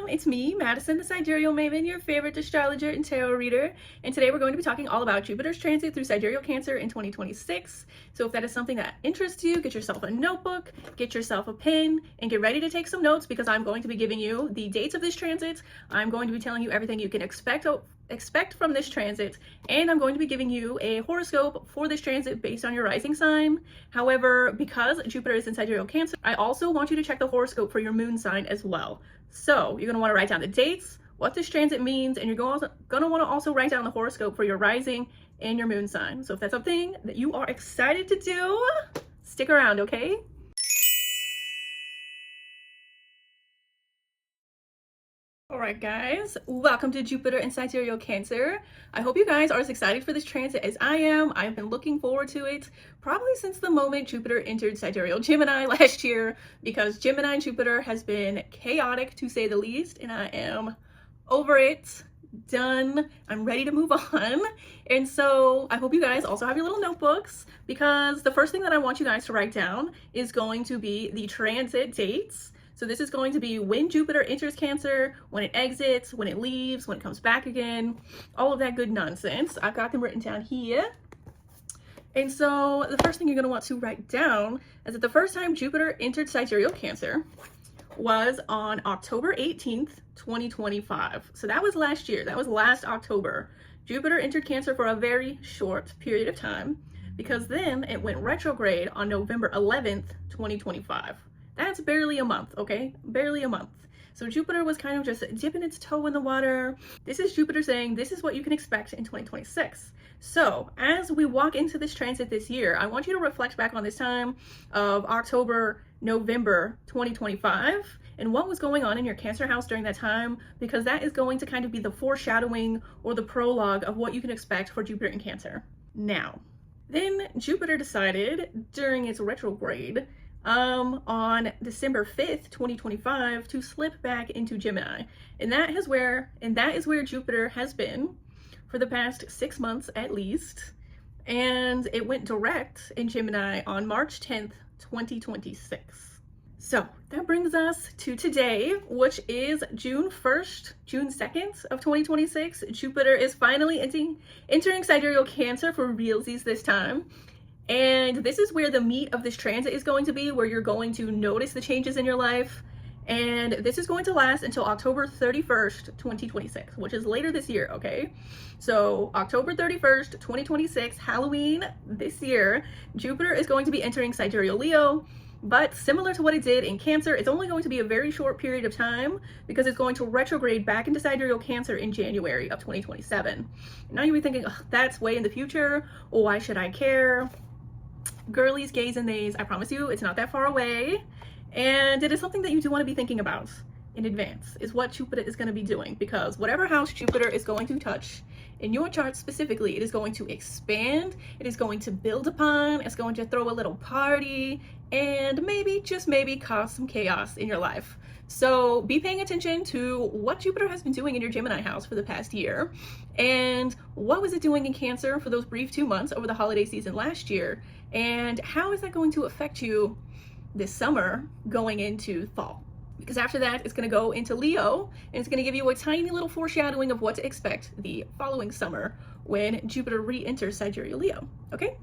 everyone, it's me, Madison, the Sidereal Maven, your favorite astrologer and tarot reader, and today we're going to be talking all about Jupiter's transit through Sidereal Cancer in 2026. So if that is something that interests you, get yourself a notebook, get yourself a pen, and get ready to take some notes because I'm going to be giving you the dates of this transit. I'm going to be telling you everything you can expect from this transit, and I'm going to be giving you a horoscope for this transit based on your rising sign. However, because Jupiter is in Sidereal Cancer, I also want you to check the horoscope for your moon sign as well. So you're going to want to write down the dates, what this transit means, and you're going to want to also write down the horoscope for your rising and your moon sign. So if that's something that you are excited to do, stick around, okay? Alright guys, welcome to Jupiter in Sidereal Cancer. I hope you guys are as excited for this transit as I am. I've been looking forward to it probably since the moment Jupiter entered Sidereal Gemini last year, because Gemini and Jupiter has been chaotic to say the least, and I am over it, done, I'm ready to move on. And so I hope you guys also have your little notebooks, because the first thing that I want you guys to write down is going to be the transit dates. So this is going to be when Jupiter enters Cancer, when it exits, when it leaves, when it comes back again, all of that good nonsense. I've got them written down here. And so the first thing you're going to want to write down is that the first time Jupiter entered Sidereal Cancer was on October 18th, 2025. So that was last year. That was last October. Jupiter entered Cancer for a very short period of time, because then it went retrograde on November 11th, 2025. That's barely a month, okay? Barely a month. So Jupiter was kind of just dipping its toe in the water. This is Jupiter saying this is what you can expect in 2026. So as we walk into this transit this year, I want you to reflect back on this time of October, November 2025, and what was going on in your Cancer house during that time, because that is going to kind of be the foreshadowing or the prologue of what you can expect for Jupiter in Cancer. Now, then Jupiter decided during its retrograde on December 5th, 2025, to slip back into Gemini. And that is where Jupiter has been for the past 6 months at least. And it went direct in Gemini on March 10th, 2026. So that brings us to today, which is June 1st, June 2nd of 2026. Jupiter is finally entering Sidereal Cancer for realsies this time. And this is where the meat of this transit is going to be, where you're going to notice the changes in your life. And this is going to last until October 31st, 2026, which is later this year, okay? So October 31st, 2026, Halloween this year, Jupiter is going to be entering Sidereal Leo. But similar to what it did in Cancer, it's only going to be a very short period of time, because it's going to retrograde back into Sidereal Cancer in January of 2027. Now you'll be thinking, that's way in the future. Why should I care? Girlies, gays, and theys, I promise you it's not that far away, and it is something that you do want to be thinking about in advance, is what Jupiter is going to be doing, because whatever house Jupiter is going to touch in your chart specifically, it is going to expand, it is going to build upon, it's going to throw a little party, and maybe, just maybe, cause some chaos in your life. So be paying attention to what Jupiter has been doing in your Gemini house for the past year, and what was it doing in Cancer for those brief 2 months over the holiday season last year, and how is that going to affect you this summer going into fall? Because after that, it's going to go into Leo, and it's going to give you a tiny little foreshadowing of what to expect the following summer when Jupiter re-enters Sidereal Leo, okay?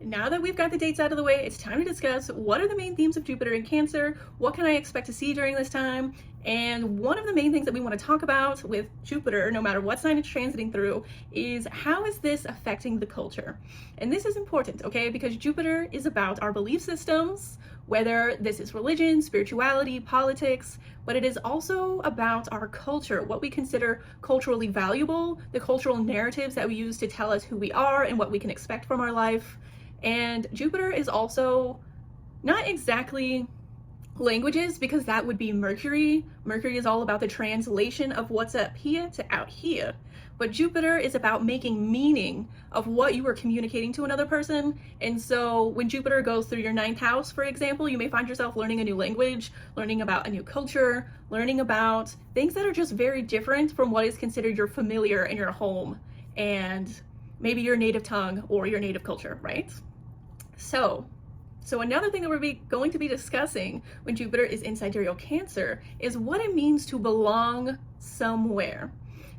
Now that we've got the dates out of the way, it's time to discuss what are the main themes of Jupiter in Cancer, what can I expect to see during this time, and one of the main things that we want to talk about with Jupiter, no matter what sign it's transiting through, is how is this affecting the culture? And this is important, okay, because Jupiter is about our belief systems, whether this is religion, spirituality, politics, but it is also about our culture, what we consider culturally valuable, the cultural narratives that we use to tell us who we are and what we can expect from our life. And Jupiter is also not exactly languages, because that would be Mercury. Mercury is all about the translation of what's up here to out here. But Jupiter is about making meaning of what you are communicating to another person. And so when Jupiter goes through your ninth house, for example, you may find yourself learning a new language, learning about a new culture, learning about things that are just very different from what is considered your familiar in your home and maybe your native tongue or your native culture, right? So another thing that we're going to be discussing when Jupiter is in sidereal Cancer is what it means to belong somewhere.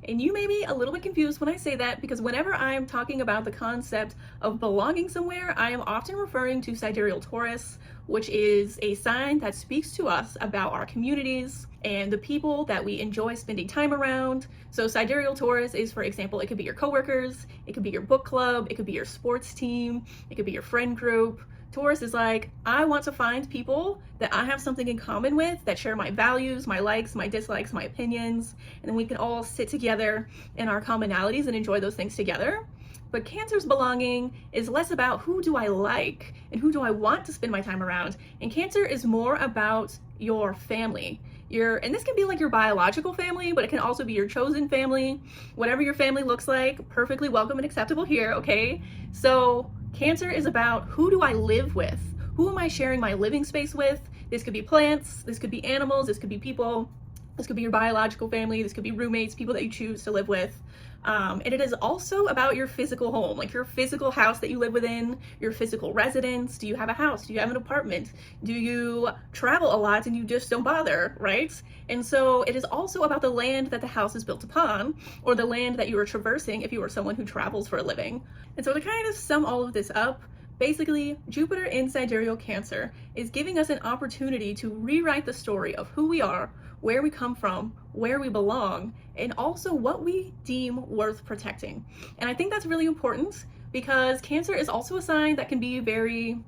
And you may be a little bit confused when I say that, because whenever I'm talking about the concept of belonging somewhere, I am often referring to sidereal Taurus, which is a sign that speaks to us about our communities and the people that we enjoy spending time around. So sidereal Taurus is, for example, it could be your coworkers, it could be your book club, it could be your sports team, it could be your friend group. Taurus is like, I want to find people that I have something in common with, that share my values, my likes, my dislikes, my opinions, and then we can all sit together in our commonalities and enjoy those things together. But Cancer's belonging is less about who do I like and who do I want to spend my time around. And Cancer is more about your family. And this can be like your biological family, but it can also be your chosen family. Whatever your family looks like, perfectly welcome and acceptable here, okay? So Cancer is about who do I live with? Who am I sharing my living space with? This could be plants, this could be animals, this could be people, this could be your biological family, this could be roommates, people that you choose to live with. And it is also about your physical home, like your physical house that you live within, your physical residence. Do you have a house? Do you have an apartment? Do you travel a lot and you just don't bother, right? And so it is also about the land that the house is built upon, or the land that you are traversing if you are someone who travels for a living. And so to kind of sum all of this up, basically, Jupiter in sidereal Cancer is giving us an opportunity to rewrite the story of who we are, where we come from, where we belong, and also what we deem worth protecting. And I think that's really important because Cancer is also a sign that can be very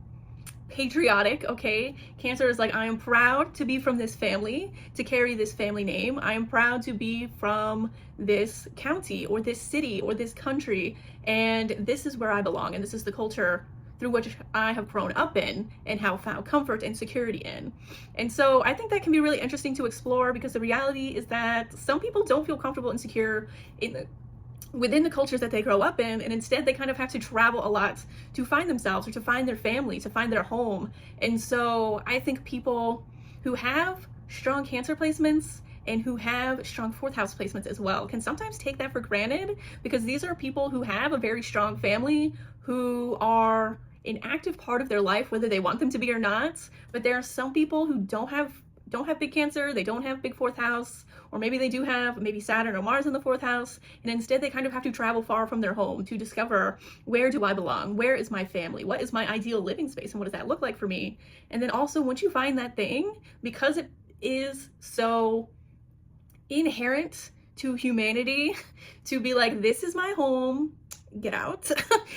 patriotic, okay? Cancer is like, I am proud to be from this family, to carry this family name. I am proud to be from this county or this city or this country, and this is where I belong, and this is the culture through which I have grown up in and have found comfort and security in. And so I think that can be really interesting to explore, because the reality is that some people don't feel comfortable and secure within the cultures that they grow up in, and instead they kind of have to travel a lot to find themselves or to find their family, to find their home. And so I think people who have strong Cancer placements and who have strong fourth house placements as well can sometimes take that for granted, because these are people who have a very strong family, who are an active part of their life, whether they want them to be or not. But there are some people who don't have big Cancer, they don't have big fourth house, or maybe they do have maybe Saturn or Mars in the fourth house, and instead they kind of have to travel far from their home to discover, where do I belong? Where is my family? What is my ideal living space, and what does that look like for me? And then also, once you find that thing, because it is so inherent to humanity to be like, this is my home, get out.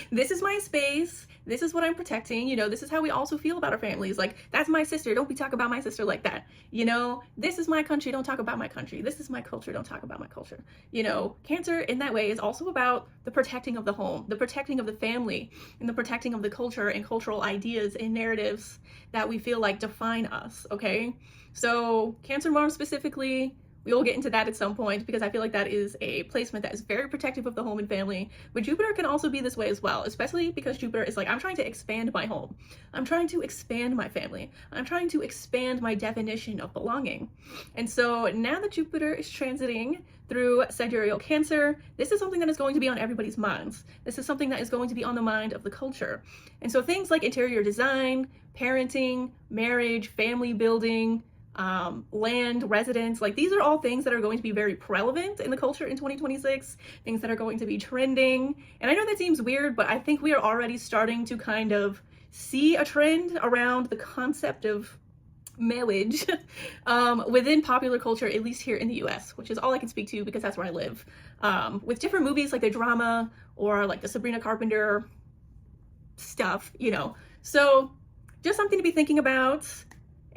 This is my space, this is what I'm protecting. You know, this is how we also feel about our families. Like, that's my sister, don't be talking about my sister like that. You know, this is my country, don't talk about my country. This is my culture, don't talk about my culture. You know, Cancer in that way is also about the protecting of the home, the protecting of the family, and the protecting of the culture and cultural ideas and narratives that we feel like define us, okay? So Cancer Mars specifically, we will get into that at some point, because I feel like that is a placement that is very protective of the home and family. But Jupiter can also be this way as well, especially because Jupiter is like, I'm trying to expand my home. I'm trying to expand my family. I'm trying to expand my definition of belonging. And so now that Jupiter is transiting through sidereal Cancer, this is something that is going to be on everybody's minds. This is something that is going to be on the mind of the culture. And so things like interior design, parenting, marriage, family building, land, residence, like these are all things that are going to be very prevalent in the culture in 2026, things that are going to be trending. And I know that seems weird, but I think we are already starting to kind of see a trend around the concept of marriage within popular culture, at least here in the US, which is all I can speak to because that's where I live. With different movies like the drama or like the Sabrina Carpenter stuff, you know. So just something to be thinking about.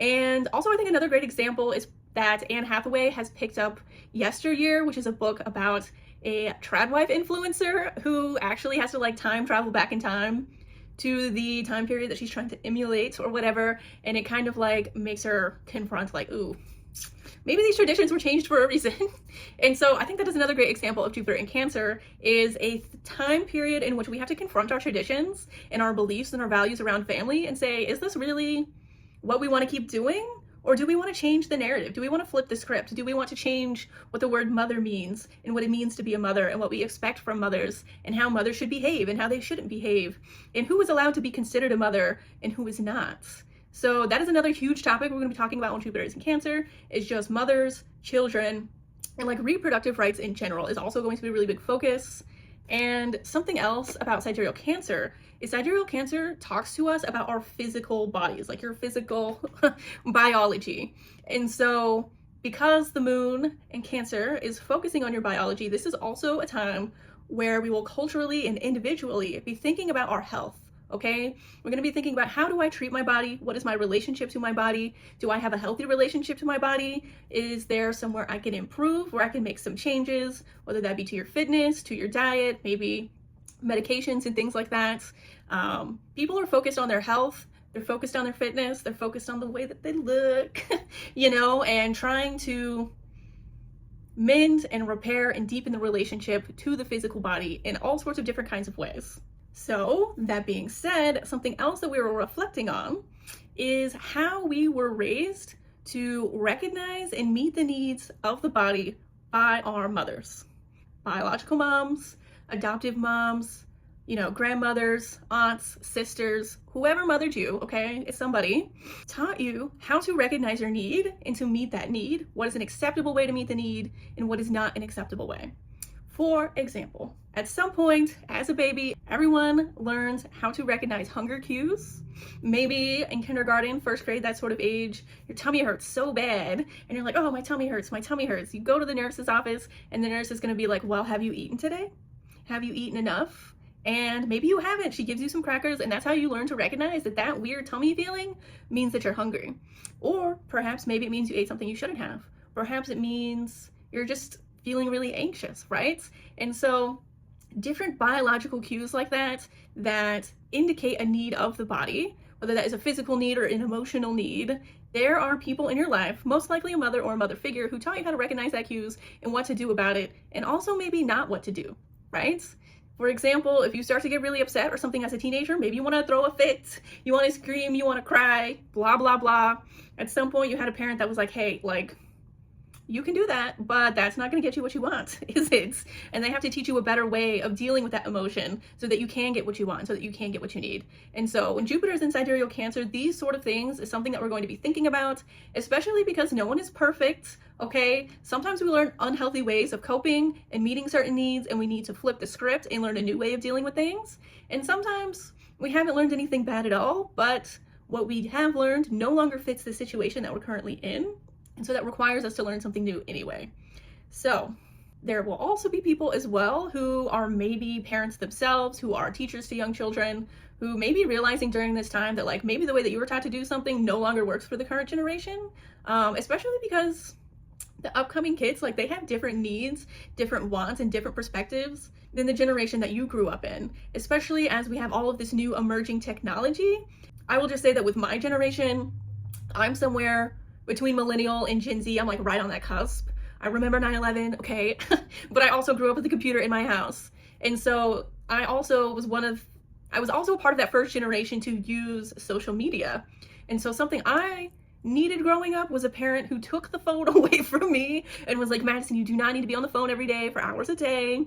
And also, I think another great example is that Anne Hathaway has picked up Yesteryear, which is a book about a tradwife influencer who actually has to like time travel back in time to the time period that she's trying to emulate or whatever, and it kind of like makes her confront like, ooh, maybe these traditions were changed for a reason. And so I think that is another great example of Jupiter in Cancer, is a time period in which we have to confront our traditions and our beliefs and our values around family and say, is this really what we want to keep doing? Or do we want to change the narrative? Do we want to flip the script? Do we want to change what the word mother means and what it means to be a mother and what we expect from mothers and how mothers should behave and how they shouldn't behave and who is allowed to be considered a mother and who is not? So that is another huge topic we're going to be talking about when Jupiter is in Cancer, is just mothers, children, and like reproductive rights in general is also going to be a really big focus. And something else about Sidereal Cancer is Sidereal Cancer talks to us about our physical bodies, like your physical biology. And so because the moon in Cancer is focusing on your biology, this is also a time where we will culturally and individually be thinking about our health. Okay, we're going to be thinking about, how do I treat my body? What is my relationship to my body? Do I have a healthy relationship to my body? Is there somewhere I can improve, where I can make some changes, whether that be to your fitness, to your diet, maybe medications and things like that. People are focused on their health. They're focused on their fitness. They're focused on the way that they look, you know, and trying to mend and repair and deepen the relationship to the physical body in all sorts of different kinds of ways. So that being said, something else that we were reflecting on is how we were raised to recognize and meet the needs of the body by our mothers, biological moms, adoptive moms, you know, grandmothers, aunts, sisters, whoever mothered you, okay, it's somebody, taught you how to recognize your need and to meet that need, what is an acceptable way to meet the need and what is not an acceptable way. For example, at some point as a baby, everyone learns how to recognize hunger cues. Maybe in kindergarten, first grade, that sort of age, your tummy hurts so bad and you're like, oh, my tummy hurts, my tummy hurts. You go to the nurse's office and the nurse is gonna be like, well, have you eaten today? Have you eaten enough? And maybe you haven't. She gives you some crackers and that's how you learn to recognize that that weird tummy feeling means that you're hungry. Or perhaps maybe it means you ate something you shouldn't have. Perhaps it means you're just feeling really anxious, right? And so different biological cues like that that indicate a need of the body, whether that is a physical need or an emotional need, there are people in your life, most likely a mother or a mother figure, who taught you how to recognize that cues and what to do about it, and also maybe not what to do, right? For example, if you start to get really upset or something as a teenager, maybe you want to throw a fit, you want to scream, you want to cry, blah, blah, blah. At some point you had a parent that was like, hey, like, you can do that, but that's not going to get you what you want, is it? And they have to teach you a better way of dealing with that emotion so that you can get what you want, so that you can get what you need. And so when Jupiter's in Sidereal Cancer, these sort of things is something that we're going to be thinking about, especially because no one is perfect, okay? Sometimes we learn unhealthy ways of coping and meeting certain needs, and we need to flip the script and learn a new way of dealing with things. And sometimes we haven't learned anything bad at all, but what we have learned no longer fits the situation that we're currently in. And so that requires us to learn something new anyway. So there will also be people as well who are maybe parents themselves, who are teachers to young children, who may be realizing during this time that like maybe the way that you were taught to do something no longer works for the current generation, especially because the upcoming kids, like they have different needs, different wants, and different perspectives than the generation that you grew up in, especially as we have all of this new emerging technology. I will just say that with my generation, I'm somewhere between millennial and Gen Z. I'm like right on that cusp. I remember 9/11, okay, but I also grew up with a computer in my house. And so I was also a part of that first generation to use social media. And so something I needed growing up was a parent who took the phone away from me and was like, Madison, you do not need to be on the phone every day for hours a day.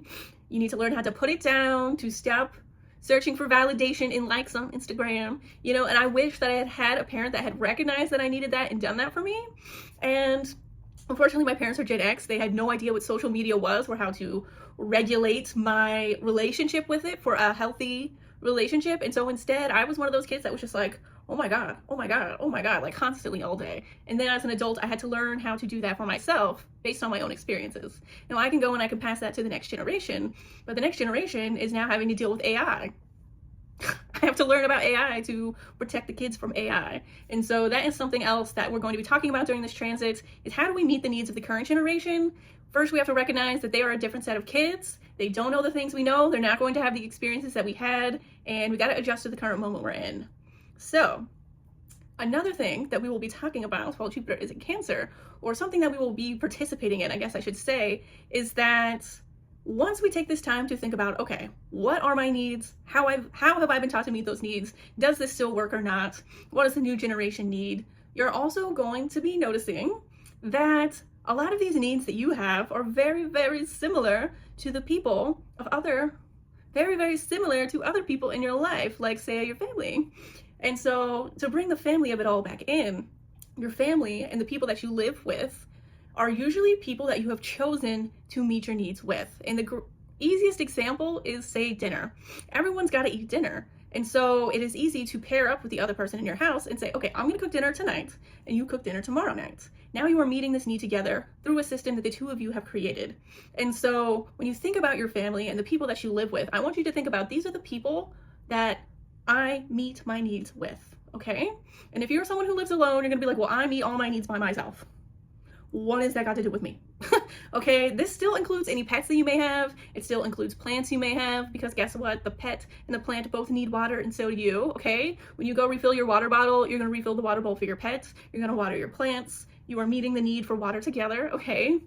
You need to learn how to put it down, to stop searching for validation in likes on Instagram, you know. And I wish that I had had a parent that had recognized that I needed that and done that for me. And unfortunately, my parents are Gen X. They had no idea what social media was or how to regulate my relationship with it for a healthy relationship. And so instead, I was one of those kids that was just like, oh my God, oh my God, oh my God, like constantly all day. And then as an adult, I had to learn how to do that for myself based on my own experiences. Now I can go and I can pass that to the next generation, but the next generation is now having to deal with AI. I have to learn about AI to protect the kids from AI. And so that is something else that we're going to be talking about during this transit, is how do we meet the needs of the current generation? First, we have to recognize that they are a different set of kids. They don't know the things we know. They're not going to have the experiences that we had, and we got to adjust to the current moment we're in. So another thing that we will be talking about while Jupiter is in Cancer, or something that we will be participating in, I guess I should say, is that once we take this time to think about, okay, what are my needs? How have I been taught to meet those needs? Does this still work or not? What does the new generation need? You're also going to be noticing that a lot of these needs that you have are very, very similar to the people of very similar to other people in your life, like say your family. And so to bring the family of it all back in, your family and the people that you live with are usually people that you have chosen to meet your needs with. And the easiest example is, say, dinner. Everyone's got to eat dinner. And so it is easy to pair up with the other person in your house and say, okay, I'm going to cook dinner tonight and you cook dinner tomorrow night. Now you are meeting this need together through a system that the two of you have created. And so when you think about your family and the people that you live with, I want you to think about, these are the people that I meet my needs with, okay? And if you're someone who lives alone, you're going to be like, well, I meet all my needs by myself. What has that got to do with me? Okay, this still includes any pets that you may have. It still includes plants you may have, because guess what? The pet and the plant both need water, and so do you, okay? When you go refill your water bottle, you're gonna refill the water bowl for your pets. You're gonna water your plants. You are meeting the need for water together, okay?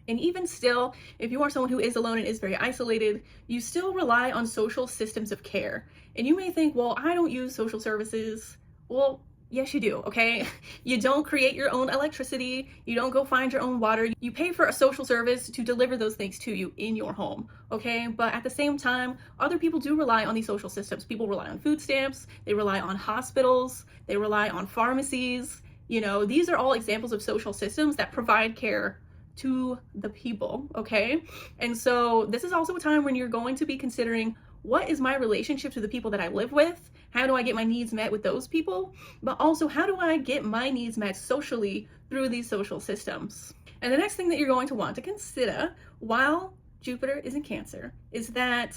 And even still, if you are someone who is alone and is very isolated, you still rely on social systems of care. And you may think, well, I don't use social services. Well, yes, you do, okay? You don't create your own electricity. You don't go find your own water. You pay for a social service to deliver those things to you in your home, okay? But at the same time, other people do rely on these social systems. People rely on food stamps. They rely on hospitals. They rely on pharmacies. You know, these are all examples of social systems that provide care to the people, okay? And so this is also a time when you're going to be considering, what is my relationship to the people that I live with? How do I get my needs met with those people? But also, how do I get my needs met socially through these social systems? And the next thing that you're going to want to consider while Jupiter is in Cancer is that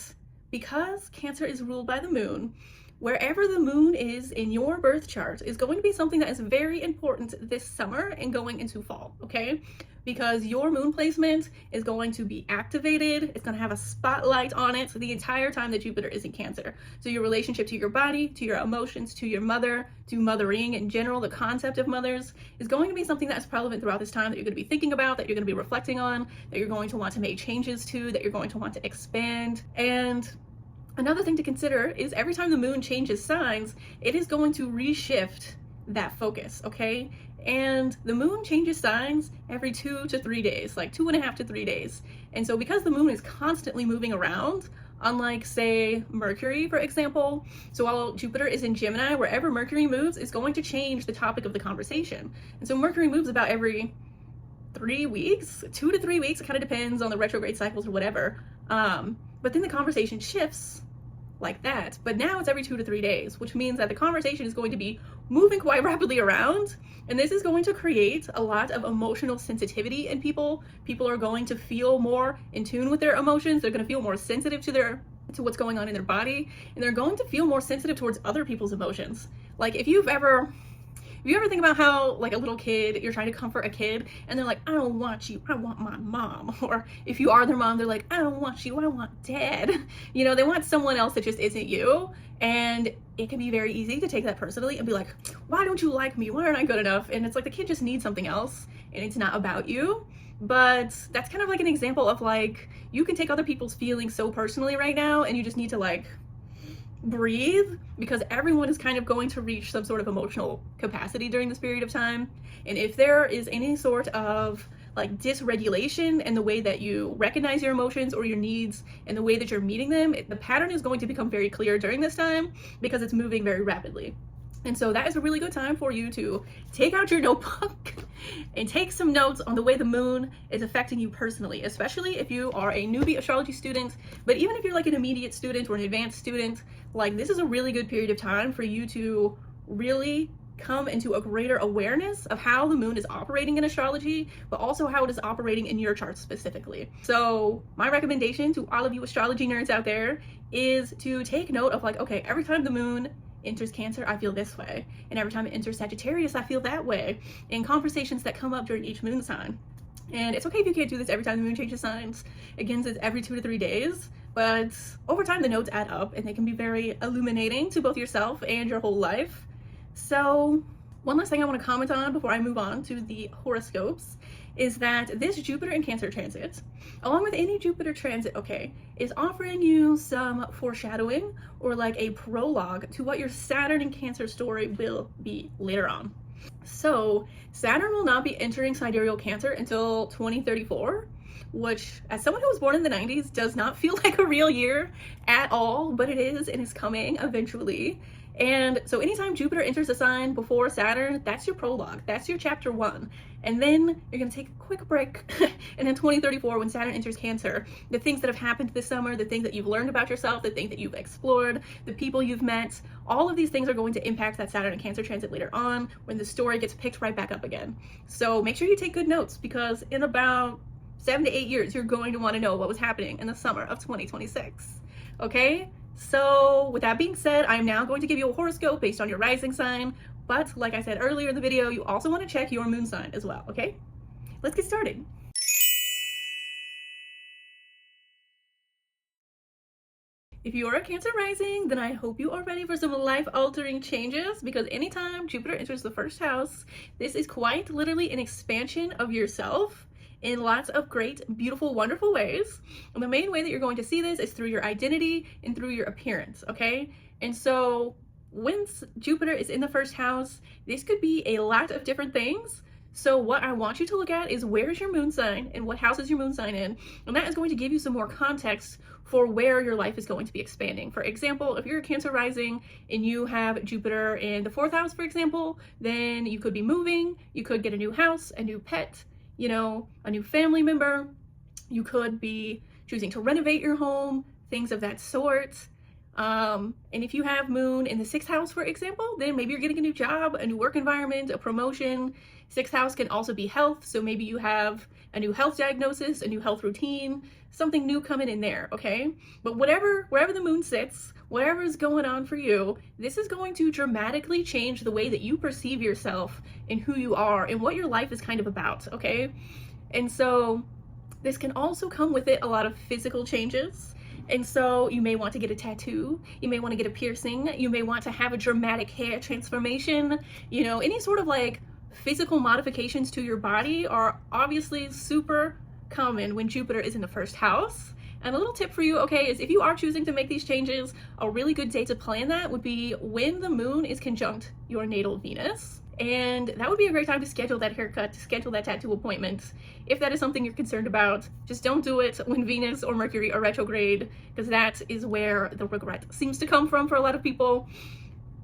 because Cancer is ruled by the moon, wherever the moon is in your birth chart is going to be something that is very important this summer and going into fall, okay? Because your moon placement is going to be activated. It's going to have a spotlight on it the entire time that Jupiter is in Cancer. So your relationship to your body, to your emotions, to your mother, to mothering in general, the concept of mothers is going to be something that's relevant throughout this time, that you're going to be thinking about, that you're going to be reflecting on, that you're going to want to make changes to, that you're going to want to expand. And another thing to consider is every time the moon changes signs, it is going to reshift that focus, okay? And the moon changes signs every 2 to 3 days, like 2.5 to 3 days. And so because the moon is constantly moving around, unlike say Mercury, for example, so while Jupiter is in Gemini, wherever Mercury moves is going to change the topic of the conversation. And so Mercury moves about every 3 weeks, 2 to 3 weeks. It kind of depends on the retrograde cycles or whatever. But then the conversation shifts like that. But now it's every 2 to 3 days, which means that the conversation is going to be moving quite rapidly around. And this is going to create a lot of emotional sensitivity in people. People are going to feel more in tune with their emotions. They're going to feel more sensitive to what's going on in their body. And they're going to feel more sensitive towards other people's emotions. Like if you ever think about how, like, a little kid, you're trying to comfort a kid and they're like, I don't want you, I want my mom. Or if you are their mom, they're like, I don't want you, I want dad. You know, they want someone else that just isn't you. And it can be very easy to take that personally and be like, why don't you like me? Why aren't I good enough? And it's like the kid just needs something else and it's not about you. But that's kind of like an example of, like, you can take other people's feelings so personally right now and you just need to, like, breathe, because everyone is kind of going to reach some sort of emotional capacity during this period of time. And if there is any sort of, like, dysregulation in the way that you recognize your emotions or your needs and the way that you're meeting them, the pattern is going to become very clear during this time because it's moving very rapidly. And so that is a really good time for you to take out your notebook and take some notes on the way the moon is affecting you personally, especially if you are a newbie astrology student. But even if you're like an immediate student or an advanced student, like, this is a really good period of time for you to really come into a greater awareness of how the moon is operating in astrology, but also how it is operating in your chart specifically. So my recommendation to all of you astrology nerds out there is to take note of, like, okay, every time the moon enters Cancer, I feel this way, and every time it enters Sagittarius, I feel that way, in conversations that come up during each moon sign. And it's okay if you can't do this every time the moon changes signs. Again, it's every 2 to 3 days, but over time the nodes add up and they can be very illuminating to both yourself and your whole life. So one last thing I want to comment on before I move on to the horoscopes is that this Jupiter and Cancer transit, along with any Jupiter transit, okay, is offering you some foreshadowing or like a prologue to what your Saturn and Cancer story will be later on. So Saturn will not be entering sidereal Cancer until 2034, which, as someone who was born in the 90s, does not feel like a real year at all, but it is, and is coming eventually. And so anytime Jupiter enters a sign before Saturn, that's your prologue, that's your chapter 1. And then you're gonna take a quick break, and in 2034, when Saturn enters Cancer, the things that have happened this summer, the things that you've learned about yourself, the things that you've explored, the people you've met, all of these things are going to impact that Saturn and Cancer transit later on when the story gets picked right back up again. So make sure you take good notes, because in about 7 to 8 years, you're going to want to know what was happening in the summer of 2026. Okay? So with that being said, I'm now going to give you a horoscope based on your rising sign. But like I said earlier in the video, you also want to check your moon sign as well, okay? Let's get started. If you are a Cancer rising, then I hope you are ready for some life-altering changes, because anytime Jupiter enters the first house, this is quite literally an expansion of yourself in lots of great, beautiful, wonderful ways. And the main way that you're going to see this is through your identity and through your appearance, okay? And so when Jupiter is in the first house, this could be a lot of different things. So what I want you to look at is, where's your moon sign and what house is your moon sign in? And that is going to give you some more context for where your life is going to be expanding. For example, if you're a Cancer rising and you have Jupiter in the 4th house, for example, then you could be moving, you could get a new house, a new pet, you know, a new family member. You could be choosing to renovate your home, things of that sort. And if you have moon in the 6th house, for example, then maybe you're getting a new job, a new work environment, a promotion. 6th house can also be health. So maybe you have a new health diagnosis, a new health routine, something new coming in there, okay? But wherever the moon sits, whatever is going on for you, this is going to dramatically change the way that you perceive yourself and who you are and what your life is kind of about, okay? And so this can also come with it a lot of physical changes. And so you may want to get a tattoo, you may want to get a piercing, you may want to have a dramatic hair transformation, you know, any sort of like physical modifications to your body are obviously super common when Jupiter is in the 1st house. And a little tip for you, okay, is if you are choosing to make these changes, a really good day to plan that would be when the moon is conjunct your natal Venus. And that would be a great time to schedule that haircut, to schedule that tattoo appointment. If that is something you're concerned about, just don't do it when Venus or Mercury are retrograde, because that is where the regret seems to come from for a lot of people.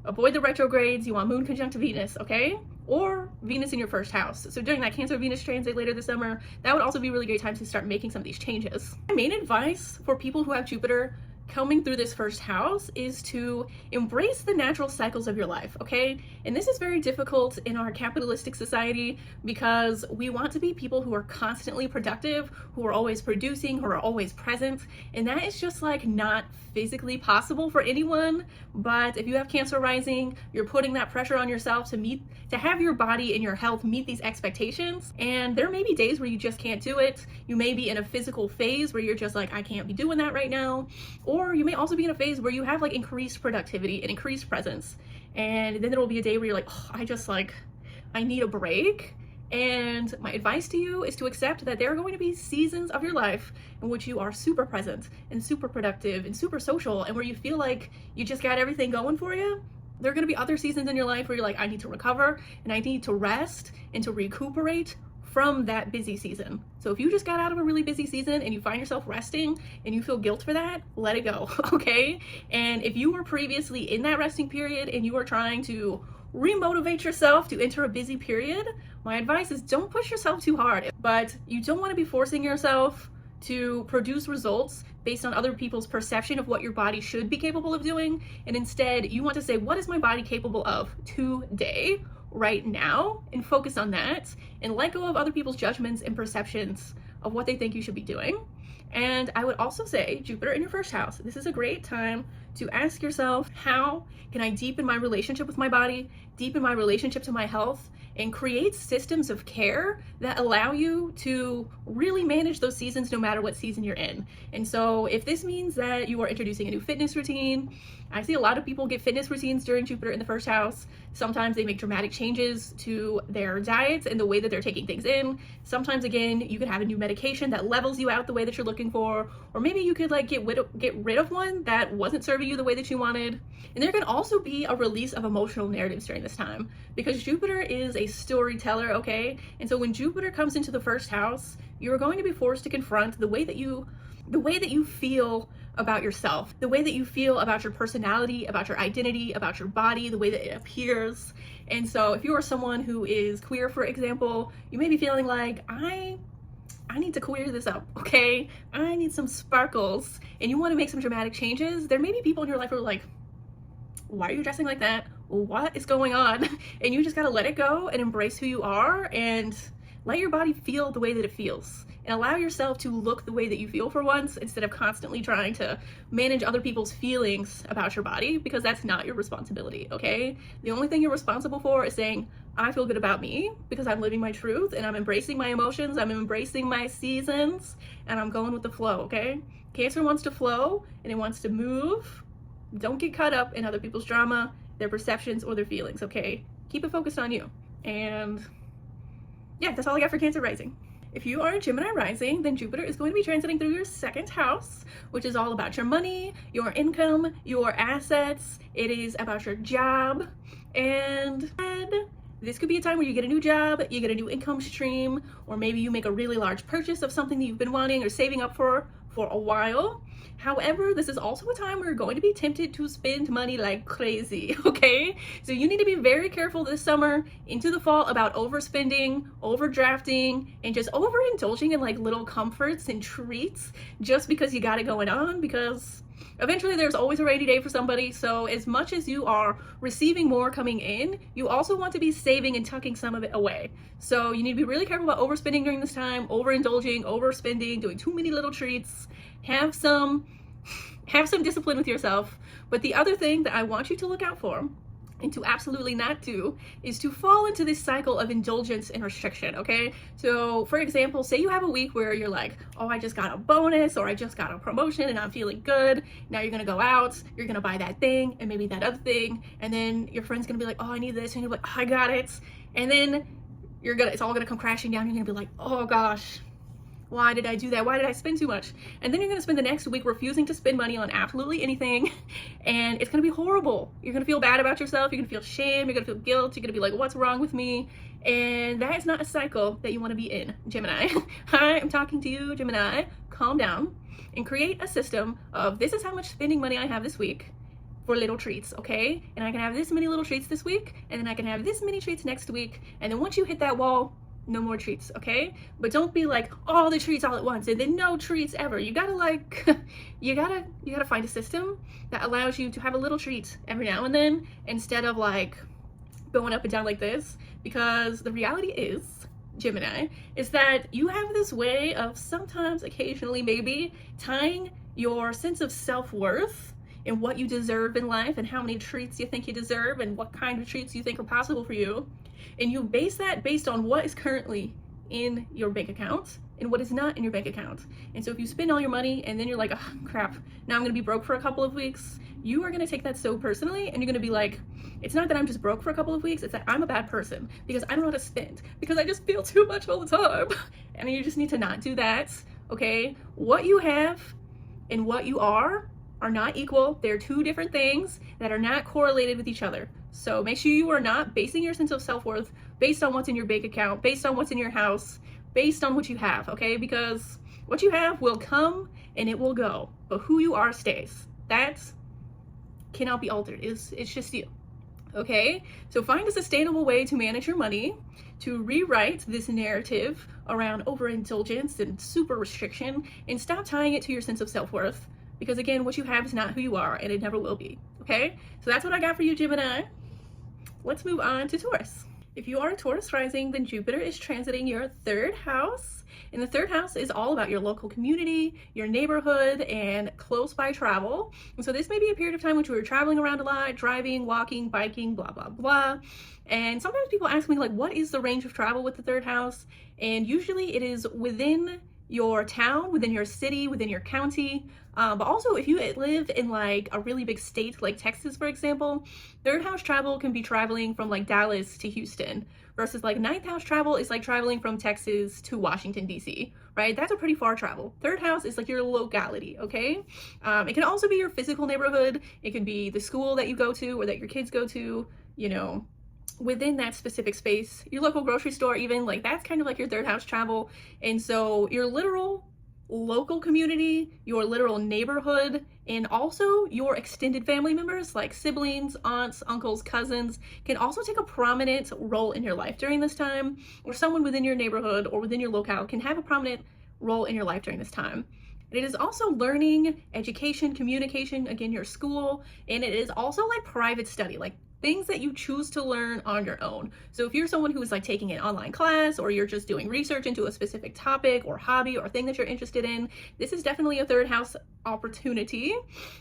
Avoid the retrogrades. You want moon conjunct Venus, okay? Or Venus in your 1st house. So during that Cancer Venus transit later this summer, that would also be a really great time to start making some of these changes. My main advice for people who have Jupiter coming through this 1st house is to embrace the natural cycles of your life, okay? And this is very difficult in our capitalistic society because we want to be people who are constantly productive, who are always producing, who are always present, and that is just like not physically possible for anyone. But if you have Cancer rising, you're putting that pressure on yourself to have your body and your health meet these expectations, and there may be days where you just can't do it. You may be in a physical phase where you're just like, I can't be doing that right now. Or you may also be in a phase where you have like increased productivity and increased presence. And then there will be a day where you're like, oh, I need a break. And my advice to you is to accept that there are going to be seasons of your life in which you are super present and super productive and super social, and where you feel like you just got everything going for you. There are going to be other seasons in your life where you're like, I need to recover and I need to rest and to recuperate from that busy season. So if you just got out of a really busy season and you find yourself resting and you feel guilt for that, let it go, okay? And if you were previously in that resting period and you are trying to remotivate yourself to enter a busy period, my advice is don't push yourself too hard. But you don't want to be forcing yourself to produce results based on other people's perception of what your body should be capable of doing. And instead, you want to say, what is my body capable of today, right now, and focus on that and let go of other people's judgments and perceptions of what they think you should be doing. And I would also say, Jupiter in your 1st house, this is a great time to ask yourself, how can I deepen my relationship with my body, deepen my relationship to my health, and create systems of care that allow you to really manage those seasons no matter what season you're in. And so if this means that you are introducing a new fitness routine, I see a lot of people get fitness routines during Jupiter in the first house. Sometimes they make dramatic changes to their diets and the way that they're taking things in. Sometimes, again, you could have a new medication that levels you out the way that you're looking for, or maybe you could like get rid of one that wasn't serving you the way that you wanted. And there can also be a release of emotional narratives during this time, because Jupiter is a storyteller, okay? And so when Jupiter comes into the first house, you're going to be forced to confront the way that you feel about yourself, the way that you feel about your personality, about your identity, about your body, the way that it appears. And so if you are someone who is queer, for example, you may be feeling like, I need to queer this up, okay? I need some sparkles, and you want to make some dramatic changes. There may be people in your life who are like, why are you dressing like that? What is going on? And you just gotta let it go and embrace who you are and let your body feel the way that it feels, and allow yourself to look the way that you feel for once, instead of constantly trying to manage other people's feelings about your body, because that's not your responsibility, okay? The only thing you're responsible for is saying, I feel good about me because I'm living my truth and I'm embracing my emotions, I'm embracing my seasons, and I'm going with the flow, okay? Cancer wants to flow and it wants to move. Don't get caught up in other people's drama, their perceptions, or their feelings, okay? Keep it focused on you. And yeah, that's all I got for Cancer rising. If you are a Gemini rising, then Jupiter is going to be transiting through your second house, which is all about your money, your income, your assets. It is about your job. And this could be a time where you get a new job, you get a new income stream, or maybe you make a really large purchase of something that you've been wanting or saving up for a while. However, this is also a time where you're going to be tempted to spend money like crazy, okay? So you need to be very careful this summer into the fall about overspending, overdrafting, and just overindulging in like little comforts and treats just because you got it going on, because eventually there's always a rainy day for somebody. So as much as you are receiving more coming in, you also want to be saving and tucking some of it away. So you need to be really careful about overspending during this time, overindulging, overspending, doing too many little treats. Have some discipline with yourself. But the other thing that I want you to look out for, and to absolutely not do, is to fall into this cycle of indulgence and restriction, okay? So for example, say you have a week where you're like, oh, I just got a bonus, or I just got a promotion and I'm feeling good. Now you're gonna go out, you're gonna buy that thing and maybe that other thing, and then your friend's gonna be like, oh, I need this, and you're like, oh, I got it. And then it's all gonna come crashing down. You're gonna be like, oh gosh, why did I do that? Why did I spend too much? And then you're gonna spend the next week refusing to spend money on absolutely anything, and it's gonna be horrible. You're gonna feel bad about yourself, you're gonna feel shame, you're gonna feel guilt, you're gonna be like, what's wrong with me? And that is not a cycle that you wanna be in, Gemini. Hi, I'm talking to you, Gemini. Calm down and create a system of, this is how much spending money I have this week for little treats, okay? And I can have this many little treats this week, and then I can have this many treats next week, and then once you hit that wall, no more treats, okay? But don't be like all the treats all at once and then no treats ever. You gotta like, you gotta find a system that allows you to have a little treat every now and then, instead of like going up and down like this. Because the reality is, Gemini, is that you have this way of sometimes, occasionally maybe, tying your sense of self-worth and what you deserve in life and how many treats you think you deserve and what kind of treats you think are possible for you. And you base that based on what is currently in your bank account and what is not in your bank account. And so if you spend all your money and then you're like, oh crap, now I'm gonna be broke for a couple of weeks, you are gonna take that so personally, and you're gonna be like, it's not that I'm just broke for a couple of weeks, it's that I'm a bad person because I don't know how to spend, because I just feel too much all the time. And you just need to not do that, okay? What you have and what you are not equal. They're two different things that are not correlated with each other. So make sure you are not basing your sense of self-worth based on what's in your bank account, based on what's in your house, based on what you have, okay? Because what you have will come and it will go, but who you are stays. That cannot be altered. It's just you, okay? So find a sustainable way to manage your money, to rewrite this narrative around overindulgence and super restriction, and stop tying it to your sense of self-worth. Because again, what you have is not who you are, and it never will be, okay? So that's what I got for you, Gemini. Let's move on to Taurus. If you are a Taurus rising, then Jupiter is transiting your third house. And the third house is all about your local community, your neighborhood, and close by travel. And so this may be a period of time which we were traveling around a lot, driving, walking, biking, blah, blah, blah. And sometimes people ask me, like, what is the range of travel with the third house? And usually it is within your town, within your city, within your county. But also if you live in like a really big state like Texas, for example, third house travel can be traveling from like Dallas to Houston, versus like ninth house travel is like traveling from Texas to Washington, D.C., right? That's a pretty far travel. Third house is like your locality, okay? It can also be your physical neighborhood. It can be the school that you go to or that your kids go to, you know, within that specific space, your local grocery store, even, like that's kind of like your third house travel. And so your literal local community, your literal neighborhood, and also your extended family members like siblings, aunts, uncles, cousins can also take a prominent role in your life during this time, or someone within your neighborhood or within your locale can have a prominent role in your life during this time. And it is also learning, education, communication, again, your school, and it is also like private study, like things that you choose to learn on your own. So if you're someone who is like taking an online class, or you're just doing research into a specific topic or hobby or thing that you're interested in, this is definitely a third house opportunity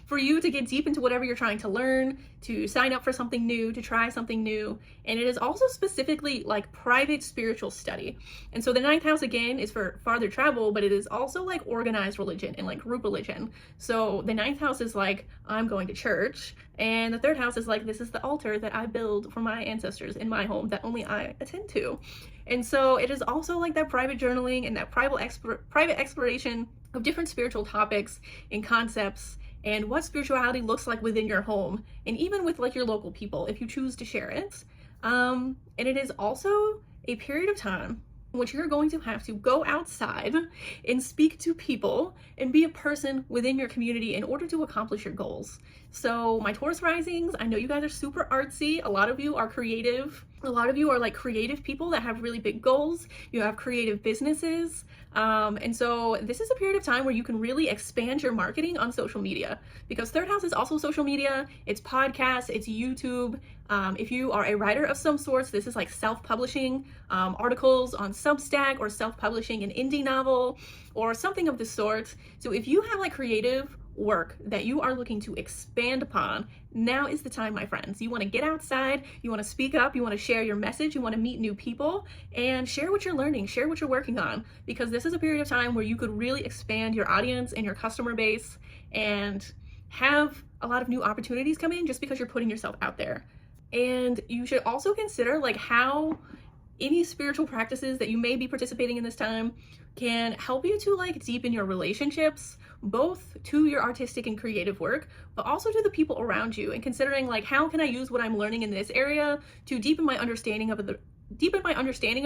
for you to get deep into whatever you're trying to learn, to sign up for something new, to try something new. And it is also specifically like private spiritual study. And so the ninth house again is for farther travel, but it is also like organized religion and like group religion. So the ninth house is like, I'm going to church, and the third house is like, this is the altar that I build for my ancestors in my home that only I attend to. And so it is also like that private journaling and that private exploration of different spiritual topics and concepts, and what spirituality looks like within your home, and even with like your local people if you choose to share it. And it is also a period of time in which you're going to have to go outside and speak to people and be a person within your community in order to accomplish your goals. So my Taurus risings, I know you guys are super artsy. A lot of you are creative. A lot of you are like creative people that have really big goals. You have creative businesses. And so this is a period of time where you can really expand your marketing on social media, because third house is also social media. It's podcasts, it's YouTube. If you are a writer of some sorts, this is like self-publishing articles on Substack, or self-publishing an indie novel or something of the sort. So if you have like creative work that you are looking to expand upon, now is the time, my friends. You want to get outside, you want to speak up, you want to share your message, you want to meet new people and share what you're learning, share what you're working on, because this is a period of time where you could really expand your audience and your customer base and have a lot of new opportunities come in just because you're putting yourself out there. And you should also consider like how any spiritual practices that you may be participating in this time can help you to like deepen your relationships, both to your artistic and creative work, but also to the people around you, and considering like, how can I use what I'm learning in this area to deepen my understanding of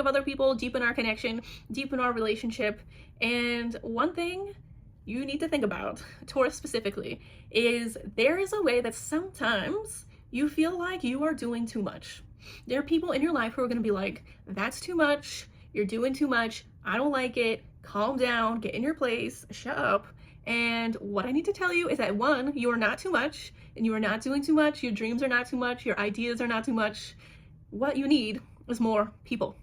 other people, deepen our connection, deepen our relationship. And one thing you need to think about, Taurus specifically, is there is a way that sometimes you feel like you are doing too much. There are people in your life who are going to be like, that's too much, you're doing too much, I don't like it, calm down, get in your place, shut up. And what I need to tell you is that, one, you are not too much, and you are not doing too much, your dreams are not too much, your ideas are not too much. What you need is more people.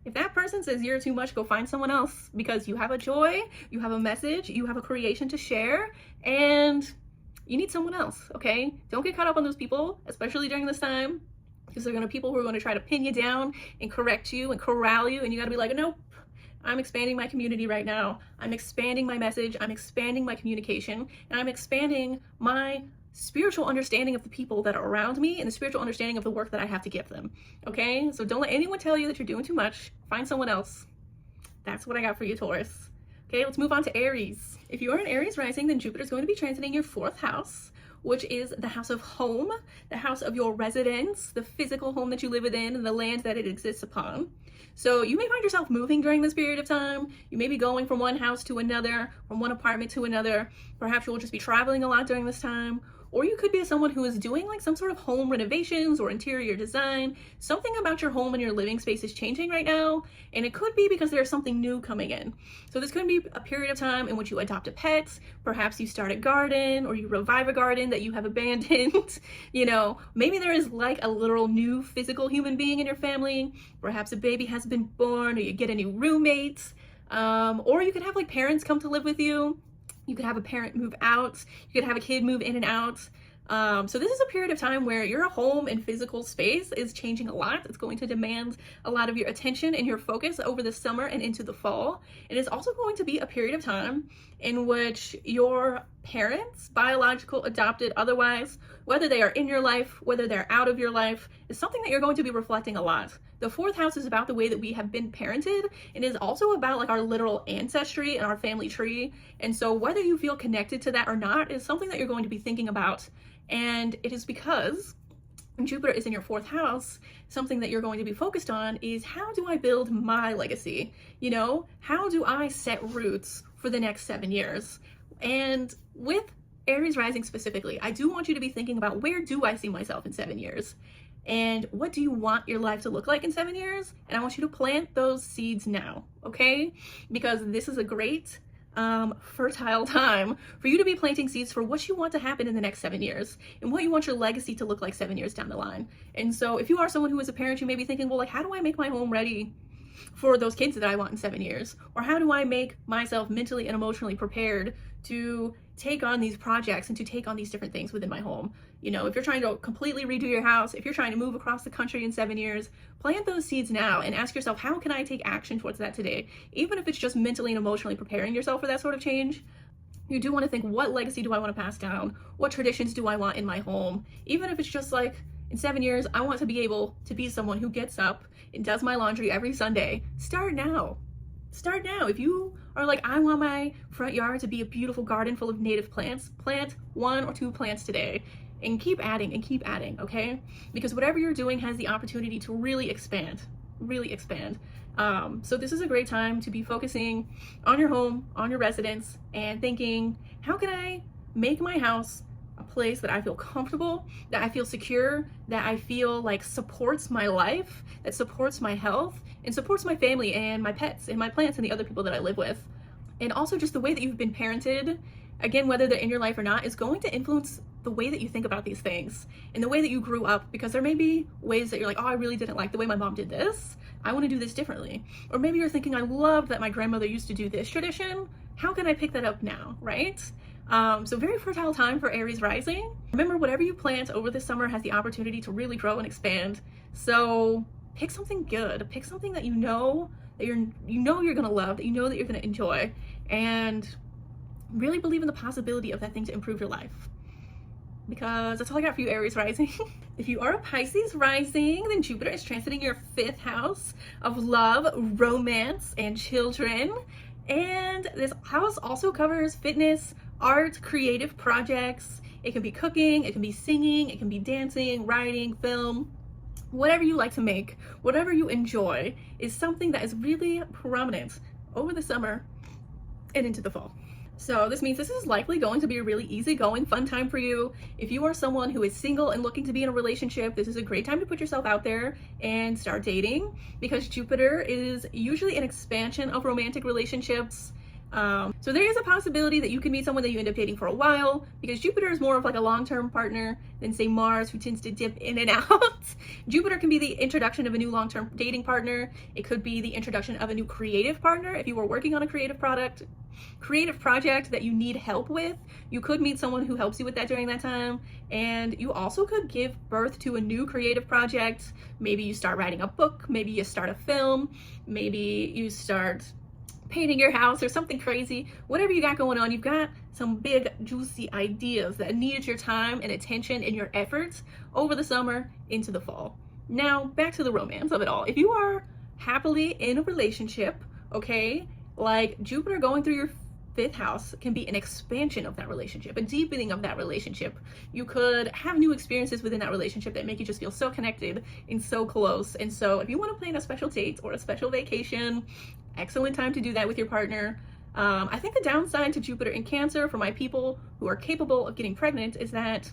If that person says you're too much, go find someone else, because you have a joy, you have a message, you have a creation to share, and you need someone else, okay? Don't get caught up on those people, especially during this time, because they're gonna be people who are gonna try to pin you down and correct you and corral you, and you gotta be like, nope, I'm expanding my community right now. I'm expanding my message, I'm expanding my communication, and I'm expanding my spiritual understanding of the people that are around me and the spiritual understanding of the work that I have to give them, okay? So don't let anyone tell you that you're doing too much. Find someone else. That's what I got for you, Taurus. Okay, let's move on to Aries. If you are an Aries rising, then Jupiter is going to be transiting your fourth house, which is the house of home, the house of your residence, the physical home that you live within, and the land that it exists upon. So you may find yourself moving during this period of time. You may be going from one house to another, from one apartment to another. Perhaps you will just be traveling a lot during this time, or you could be someone who is doing like some sort of home renovations or interior design. Something about your home and your living space is changing right now, and it could be because there's something new coming in. So this could be a period of time in which you adopt a pet, perhaps you start a garden, or you revive a garden that you have abandoned. You know, maybe there is like a literal new physical human being in your family. Perhaps a baby has been born, or you get a new roommate, or you could have like parents come to live with you. You could have a parent move out. You could have a kid move in and out. So this is a period of time where your home and physical space is changing a lot. It's going to demand a lot of your attention and your focus over the summer and into the fall. And it's also going to be a period of time in which your parents, biological, adopted, otherwise, whether they are in your life, whether they're out of your life, is something that you're going to be reflecting a lot. The fourth house is about the way that we have been parented, and is also about like our literal ancestry and our family tree. And so whether you feel connected to that or not is something that you're going to be thinking about. And it is because Jupiter is in your fourth house, something that you're going to be focused on is, how do I build my legacy? You know, how do I set roots for the next 7 years? And with Aries rising specifically, I do want you to be thinking about, where do I see myself in 7 years? And what do you want your life to look like in 7 years? And I want you to plant those seeds now, okay? Because this is a great fertile time for you to be planting seeds for what you want to happen in the next 7 years and what you want your legacy to look like 7 years down the line. And so if you are someone who is a parent, you may be thinking, well, like, how do I make my home ready for those kids that I want in 7 years? Or how do I make myself mentally and emotionally prepared to take on these projects and to take on these different things within my home? You know, if you're trying to completely redo your house, if you're trying to move across the country in 7 years, plant those seeds now and ask yourself, how can I take action towards that today? Even if it's just mentally and emotionally preparing yourself for that sort of change, you do want to think, what legacy do I want to pass down? What traditions do I want in my home? Even if it's just like, in 7 years, I want to be able to be someone who gets up and does my laundry every Sunday. Start now. Start now. If you are like, I want my front yard to be a beautiful garden full of native plants, plant 1 or 2 plants today. And keep adding, okay? Because whatever you're doing has the opportunity to really expand, So this is a great time to be focusing on your home, on your residence, and thinking, how can I make my house a place that I feel comfortable, that I feel secure, that I feel like supports my life, that supports my health, and supports my family and my pets and my plants and the other people that I live with. And also just the way that you've been parented, again, whether they're in your life or not, is going to influence the way that you think about these things and the way that you grew up, because there may be ways that you're like, oh, I really didn't like the way my mom did this. I want to do this differently. Or maybe you're thinking, I loved that my grandmother used to do this tradition. How can I pick that up now, right? So very fertile time for Aries rising. Remember, whatever you plant over the summer has the opportunity to really grow and expand. So pick something good, pick something that you know that you're gonna love, that you know that you're gonna enjoy, and really believe in the possibility of that thing to improve your life. Because that's all I got for you, Aries rising. If you are a Pisces rising, then Jupiter is transiting your 5th house of love, romance, and children. And this house also covers fitness, art, creative projects. It can be cooking, it can be singing, it can be dancing, writing, film. Whatever you like to make, whatever you enjoy, is something that is really prominent over the summer and into the fall. So this means this is likely going to be a really easygoing, fun time for you. If you are someone who is single and looking to be in a relationship, this is a great time to put yourself out there and start dating, because Jupiter is usually an expansion of romantic relationships. So there is a possibility that you can meet someone that you end up dating for a while, because Jupiter is more of like a long-term partner than, say, Mars, who tends to dip in and out. Jupiter can be the introduction of a new long-term dating partner. It could be the introduction of a new creative partner. If you were working on a creative project that you need help with, you could meet someone who helps you with that during that time. And you also could give birth to a new creative project. Maybe you start writing a book, maybe you start a film, maybe you start painting your house or something crazy. Whatever you got going on, you've got some big juicy ideas that needed your time and attention and your efforts over the summer into the fall. Now back to the romance of it all. If you are happily in a relationship, okay, like Jupiter going through your 5th house can be an expansion of that relationship, a deepening of that relationship. You could have new experiences within that relationship that make you just feel so connected and so close. And so if you want to plan a special date or a special vacation, excellent time to do that with your partner. I think the downside to Jupiter in Cancer for my people who are capable of getting pregnant is that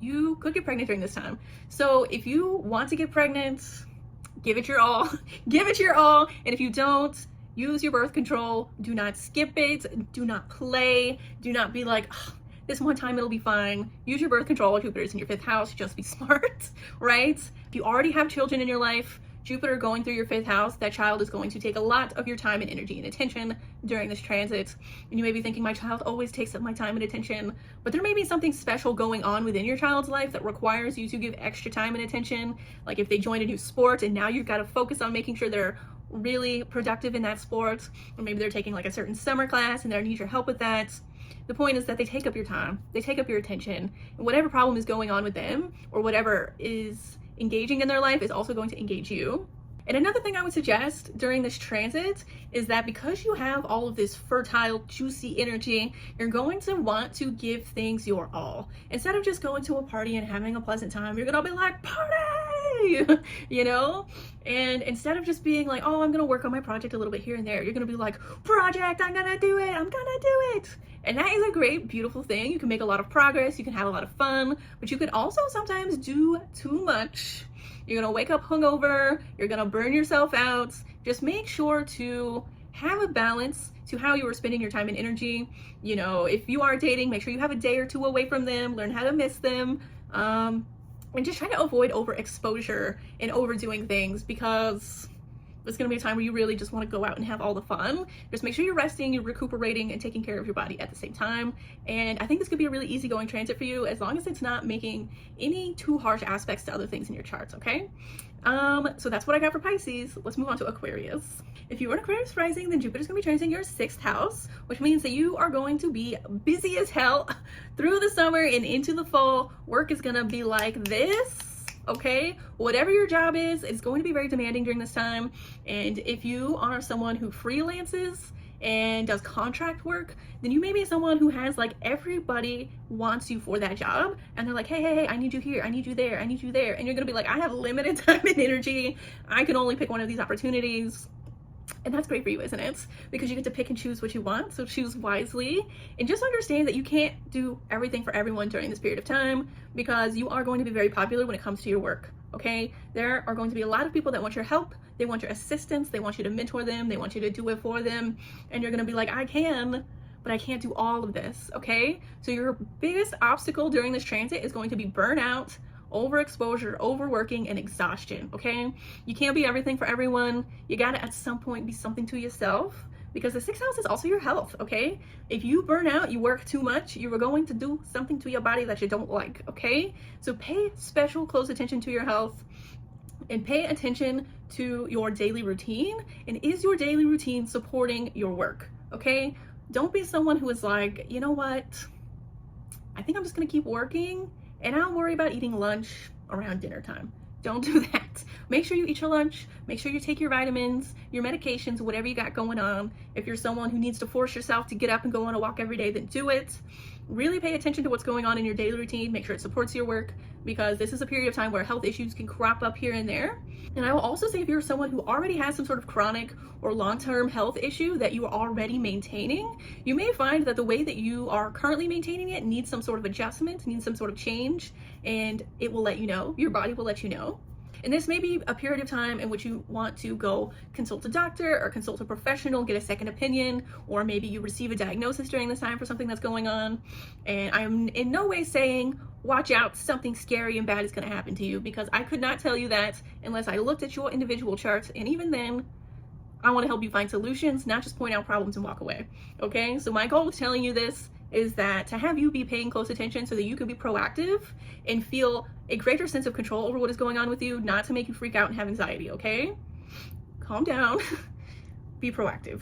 you could get pregnant during this time. So if you want to get pregnant, give it your all. Give it your all. And if you don't, use your birth control. Do not skip it. Do not play. Do not be like, oh, this one time it'll be fine. Use your birth control. Jupiter's in your 5th house. Just be smart, right? If you already have children in your life, Jupiter going through your 5th house, that child is going to take a lot of your time and energy and attention during this transit. And you may be thinking, my child always takes up my time and attention, but there may be something special going on within your child's life that requires you to give extra time and attention. Like if they join a new sport and now you've got to focus on making sure they're really productive in that sport, or maybe they're taking like a certain summer class and they need your help with that. The point is that they take up your time, they take up your attention, and whatever problem is going on with them or whatever is engaging in their life is also going to engage you. And another thing I would suggest during this transit is that because you have all of this fertile, juicy energy, you're going to want to give things your all. Instead of just going to a party and having a pleasant time, you're gonna be like, party! You know? And instead of just being like, oh, I'm gonna work on my project a little bit here and there, you're gonna be like, project, I'm gonna do it, I'm gonna do it. And that is a great, beautiful thing. You can make a lot of progress, you can have a lot of fun, but you can also sometimes do too much. You're gonna wake up hungover, you're gonna burn yourself out. Just make sure to have a balance to how you are spending your time and energy. You know, if you are dating, make sure you have a day or two away from them, learn how to miss them, and just try to avoid overexposure and overdoing things, because it's going to be a time where you really just want to go out and have all the fun. Just make sure you're resting, you're recuperating, and taking care of your body at the same time. And I think this could be a really easygoing transit for you, as long as it's not making any too harsh aspects to other things in your charts, okay? So that's what I got for Pisces. Let's move on to Aquarius. If you are an Aquarius rising, then Jupiter's going to be transiting your 6th house, which means that you are going to be busy as hell through the summer and into the fall. Work is going to be like this. Okay, whatever your job is, it's going to be very demanding during this time. And if you are someone who freelances and does contract work, then you may be someone who has like everybody wants you for that job, and they're like, hey, I need you here, I need you there, I need you there, and you're gonna be like, I have limited time and energy, I can only pick one of these opportunities. And that's great for you, isn't it? Because you get to pick and choose what you want, so choose wisely. And just understand that you can't do everything for everyone during this period of time, because you are going to be very popular when it comes to your work, okay? There are going to be a lot of people that want your help, they want your assistance, they want you to mentor them, they want you to do it for them, and you're gonna be like, I can, but I can't do all of this, okay? So your biggest obstacle during this transit is going to be burnout, overexposure, overworking, and exhaustion, okay? You can't be everything for everyone. You gotta at some point be something to yourself, because the 6th house is also your health, okay? If you burn out, you work too much, you are going to do something to your body that you don't like, okay? So pay special close attention to your health and pay attention to your daily routine. And is your daily routine supporting your work, okay? Don't be someone who is like, you know what? I think I'm just gonna keep working and I'll worry about eating lunch around dinner time. Don't do that. Make sure you eat your lunch. Make sure you take your vitamins, your medications, whatever you got going on. If you're someone who needs to force yourself to get up and go on a walk every day, then do it. Really pay attention to what's going on in your daily routine. Make sure it supports your work, because this is a period of time where health issues can crop up here and there. And I will also say, if you're someone who already has some sort of chronic or long-term health issue that you are already maintaining, you may find that the way that you are currently maintaining it needs some sort of adjustment, needs some sort of change, and it will let you know. Your body will let you know. And this may be a period of time in which you want to go consult a doctor or consult a professional, get a second opinion, or maybe you receive a diagnosis during this time for something that's going on. And I'm in no way saying, watch out, something scary and bad is going to happen to you, because I could not tell you that unless I looked at your individual charts. And even then, I want to help you find solutions, not just point out problems and walk away. Okay, so my goal with telling you this is that to have you be paying close attention so that you can be proactive and feel a greater sense of control over what is going on with you, not to make you freak out and have anxiety, okay? Calm down, be proactive.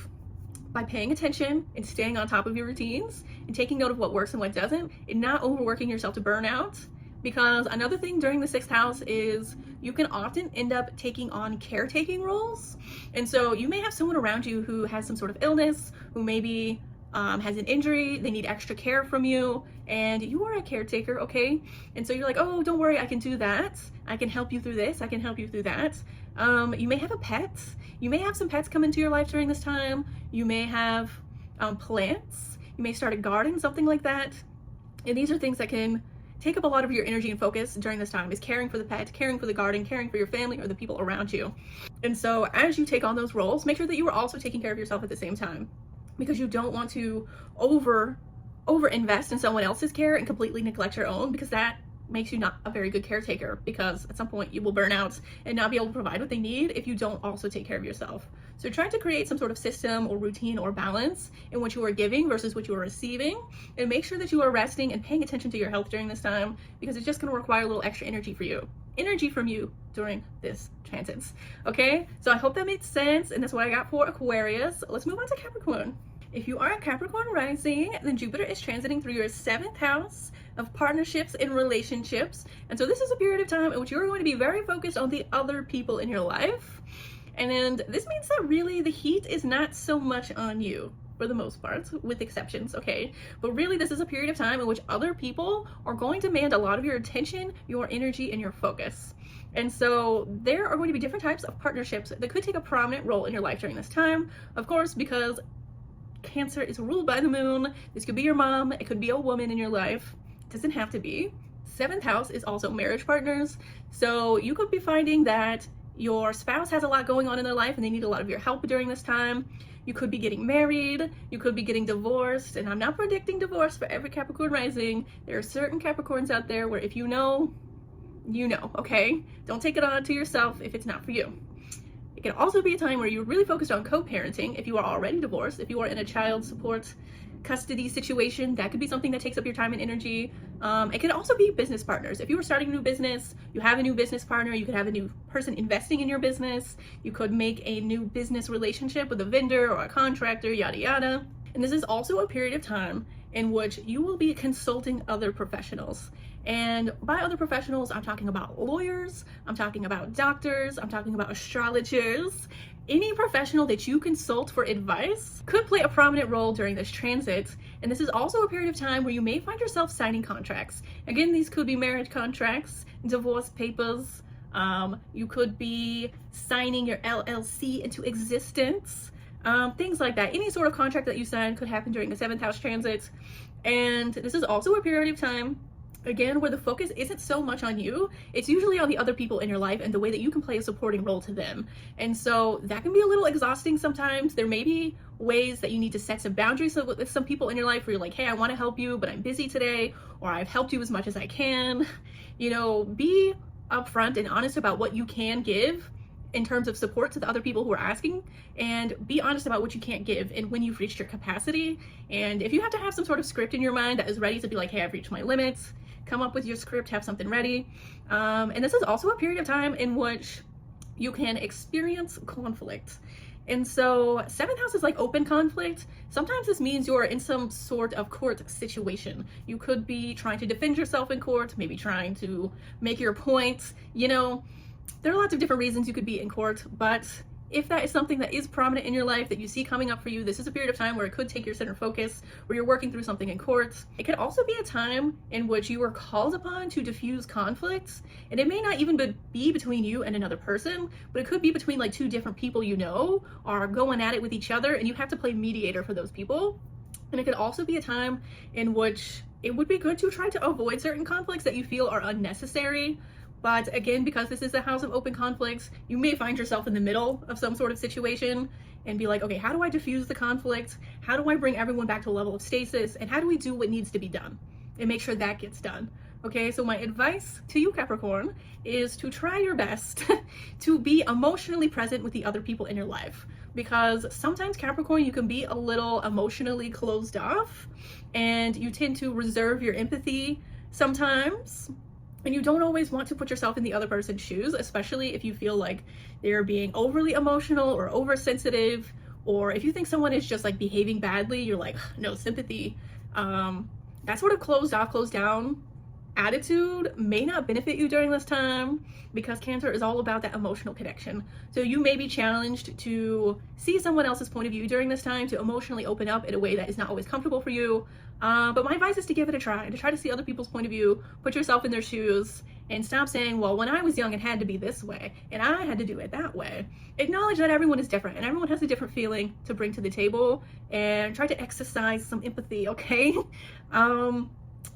By paying attention and staying on top of your routines and taking note of what works and what doesn't, and not overworking yourself to burn out. Because another thing during the 6th house is you can often end up taking on caretaking roles. And so you may have someone around you who has some sort of illness, who maybe has an injury, they need extra care from you, and you are a caretaker, okay? And so you're like, oh, don't worry, I can do that. I can help you through this, I can help you through that. You may have a pet. You may have some pets come into your life during this time. You may have plants. You may start a garden, something like that. And these are things that can take up a lot of your energy and focus during this time, is caring for the pet, caring for the garden, caring for your family or the people around you. And so as you take on those roles, make sure that you are also taking care of yourself at the same time, because you don't want to over invest in someone else's care and completely neglect your own, because that makes you not a very good caretaker, because at some point you will burn out and not be able to provide what they need if you don't also take care of yourself. So try to create some sort of system or routine or balance in what you are giving versus what you are receiving, and make sure that you are resting and paying attention to your health during this time, because it's just going to require a little extra energy from you during this transits. Okay, so I hope that made sense, and that's what I got for Aquarius. Let's move on to Capricorn. If you are a Capricorn rising, then Jupiter is transiting through your 7th house of partnerships and relationships. And so this is a period of time in which you're going to be very focused on the other people in your life. And this means that really the heat is not so much on you, for the most part, with exceptions, okay? But really this is a period of time in which other people are going to demand a lot of your attention, your energy, and your focus. And so there are going to be different types of partnerships that could take a prominent role in your life during this time, of course, because Cancer is ruled by the moon. This could be your mom, it could be a woman in your life. It doesn't have to be. 7th house is also marriage partners. So you could be finding that your spouse has a lot going on in their life and they need a lot of your help during this time. You could be getting married, you could be getting divorced, and I'm not predicting divorce for every Capricorn rising. There are certain Capricorns out there where if you know, you know, okay? Don't take it on to yourself if it's not for you. It can also be a time where you're really focused on co-parenting if you are already divorced. If you are in a child support custody situation, that could be something that takes up your time and energy. It could also be business partners. If you were starting a new business, you have a new business partner, you could have a new person investing in your business, you could make a new business relationship with a vendor or a contractor, yada yada. And this is also a period of time in which you will be consulting other professionals. And by other professionals, I'm talking about lawyers, I'm talking about doctors, I'm talking about astrologers. Any professional that you consult for advice could play a prominent role during this transit. And this is also a period of time where you may find yourself signing contracts. Again, these could be marriage contracts, divorce papers. You could be signing your LLC into existence. Things like that. Any sort of contract that you sign could happen during the 7th house transit. And this is also a period of time, again, where the focus isn't so much on you. It's usually on the other people in your life and the way that you can play a supporting role to them. And so that can be a little exhausting sometimes. There may be ways that you need to set some boundaries with some people in your life where you're like, hey, I want to help you, but I'm busy today, or I've helped you as much as I can. You know, be upfront and honest about what you can give in terms of support to the other people who are asking, and be honest about what you can't give and when you've reached your capacity. And if you have to have some sort of script in your mind that is ready to be like, hey, I've reached my limits, come up with your script, have something ready. And this is also a period of time in which you can experience conflict. And so 7th house is like open conflict. Sometimes this means you're in some sort of court situation. You could be trying to defend yourself in court, maybe trying to make your point. You know, there are lots of different reasons you could be in court, but if that is something that is prominent in your life that you see coming up for you, this is a period of time where it could take your center focus, where you're working through something in court. It could also be a time in which you are called upon to diffuse conflicts, and it may not even be between you and another person, but it could be between like 2 different people you know are going at it with each other, and you have to play mediator for those people. And it could also be a time in which it would be good to try to avoid certain conflicts that you feel are unnecessary. But again, because this is a house of open conflicts, you may find yourself in the middle of some sort of situation and be like, okay, how do I diffuse the conflict? How do I bring everyone back to a level of stasis? And how do we do what needs to be done and make sure that gets done? Okay, so my advice to you, Capricorn, is to try your best to be emotionally present with the other people in your life. Because sometimes, Capricorn, you can be a little emotionally closed off and you tend to reserve your empathy sometimes. And you don't always want to put yourself in the other person's shoes, especially if you feel like they're being overly emotional or oversensitive, or if you think someone is just like behaving badly, you're like, no sympathy. That sort of closed off, closed down attitude may not benefit you during this time, because Cancer is all about that emotional connection. So you may be challenged to see someone else's point of view during this time, to emotionally open up in a way that is not always comfortable for you. But my advice is to give it a try, to try to see other people's point of view, put yourself in their shoes, and stop saying, well, when I was young, it had to be this way, and I had to do it that way. Acknowledge that everyone is different, and everyone has a different feeling to bring to the table, and try to exercise some empathy, okay?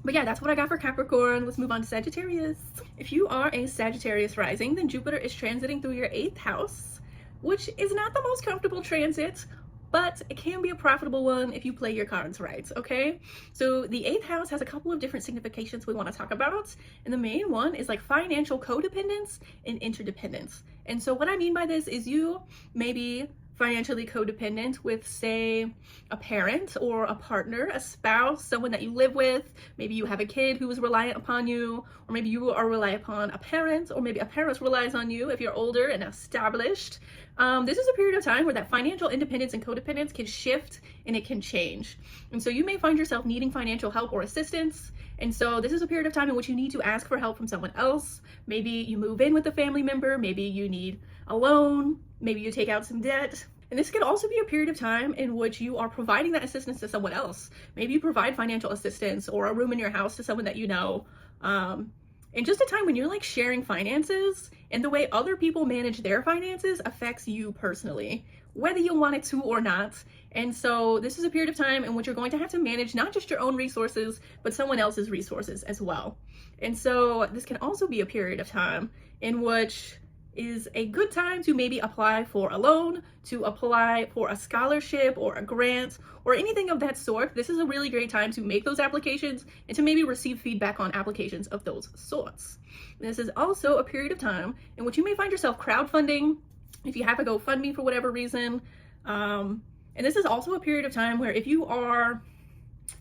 But yeah, that's what I got for Capricorn. Let's move on to Sagittarius. If you are a Sagittarius rising, then Jupiter is transiting through your 8th house, which is not the most comfortable transit, but it can be a profitable one if you play your cards right, okay? So the 8th house has a couple of different significations we want to talk about, and the main one is like financial codependence and interdependence. And so what I mean by this is you may be financially codependent with, say, a parent or a partner, a spouse, someone that you live with. Maybe you have a kid who is reliant upon you, or maybe you are reliant upon a parent, or maybe a parent relies on you if you're older and established. This is a period of time where that financial independence and codependence can shift and it can change. And so you may find yourself needing financial help or assistance. And so this is a period of time in which you need to ask for help from someone else. Maybe you move in with a family member, maybe you need a loan, maybe you take out some debt. And this could also be a period of time in which you are providing that assistance to someone else. Maybe you provide financial assistance or a room in your house to someone that you know. And just a time when you're like sharing finances, and the way other people manage their finances affects you personally, whether you want it to or not. And so this is a period of time in which you're going to have to manage not just your own resources, but someone else's resources as well. And so this can also be a period of time in which is a good time to maybe apply for a loan, to apply for a scholarship or a grant or anything of that sort. This is a really great time to make those applications and to maybe receive feedback on applications of those sorts. This is also a period of time in which you may find yourself crowdfunding if you have a GoFundMe for whatever reason. And this is also a period of time where if you are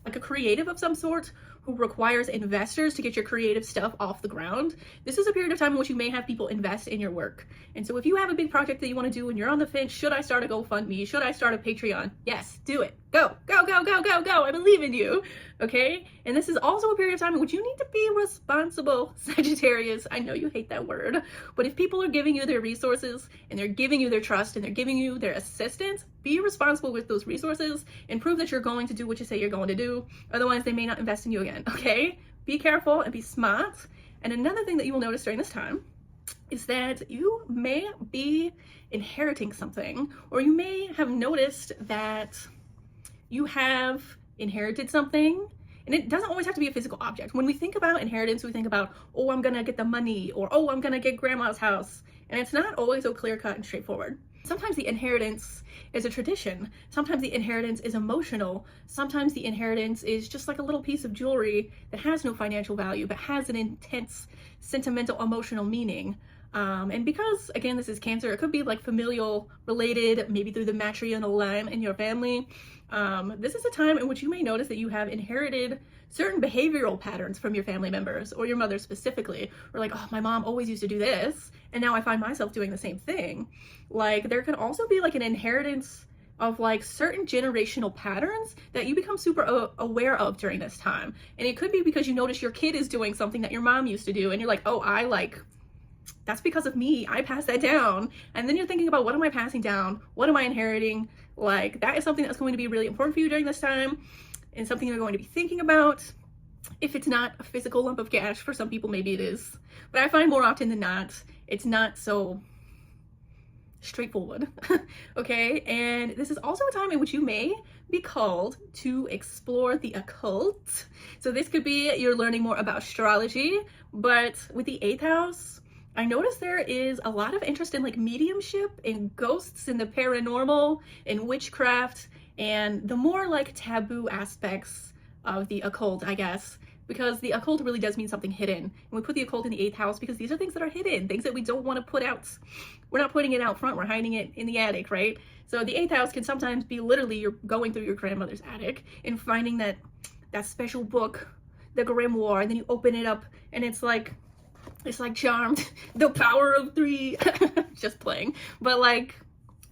like a creative of some sort who requires investors to get your creative stuff off the ground, this is a period of time in which you may have people invest in your work. And so if you have a big project that you want to do and you're on the fence, should I start a GoFundMe? Should I start a Patreon? Yes, do it. Go, go, go, go, go, go. I believe in you. Okay? And this is also a period of time in which you need to be responsible, Sagittarius. I know you hate that word, but if people are giving you their resources and they're giving you their trust and they're giving you their assistance, be responsible with those resources and prove that you're going to do what you say you're going to do. Otherwise, they may not invest in you again. Okay? Be careful and be smart. And another thing that you will notice during this time is that you may be inheriting something, or you may have noticed that you have inherited something. And it doesn't always have to be a physical object. When we think about inheritance, we think about, oh, I'm gonna get the money, or oh, I'm gonna get grandma's house. And it's not always so clear-cut and straightforward. Sometimes the inheritance is a tradition. Sometimes the inheritance is emotional. Sometimes the inheritance is just like a little piece of jewelry that has no financial value, but has an intense sentimental, emotional meaning. And because, again, this is Cancer, it could be like familial related, maybe through the matrilineal line in your family. This is a time in which you may notice that you have inherited certain behavioral patterns from your family members, or your mother specifically. Or like, oh, my mom always used to do this, and now I find myself doing the same thing. Like, there can also be like an inheritance of like certain generational patterns that you become super aware of during this time. And it could be because you notice your kid is doing something that your mom used to do, and you're like, oh, that's because of me. I passed that down. And then you're thinking about, what am I passing down? What am I inheriting? Like, that is something that's going to be really important for you during this time, and something you're going to be thinking about. If it's not a physical lump of cash, for some people maybe it is, but I find more often than not it's not so straightforward. Okay, and this is also a time in which you may be called to explore the occult. So this could be you're learning more about astrology, but with the 8th house, I noticed there is a lot of interest in like mediumship and ghosts and the paranormal and witchcraft and the more like taboo aspects of the occult, I guess, because the occult really does mean something hidden. And we put the occult in the 8th house because these are things that are hidden, things that we don't want to put out. We're not putting it out front, we're hiding it in the attic, right? So the 8th house can sometimes be literally you're going through your grandmother's attic and finding that special book, the grimoire, and then you open it up and it's like Charmed, the power of 3. Just playing. But like,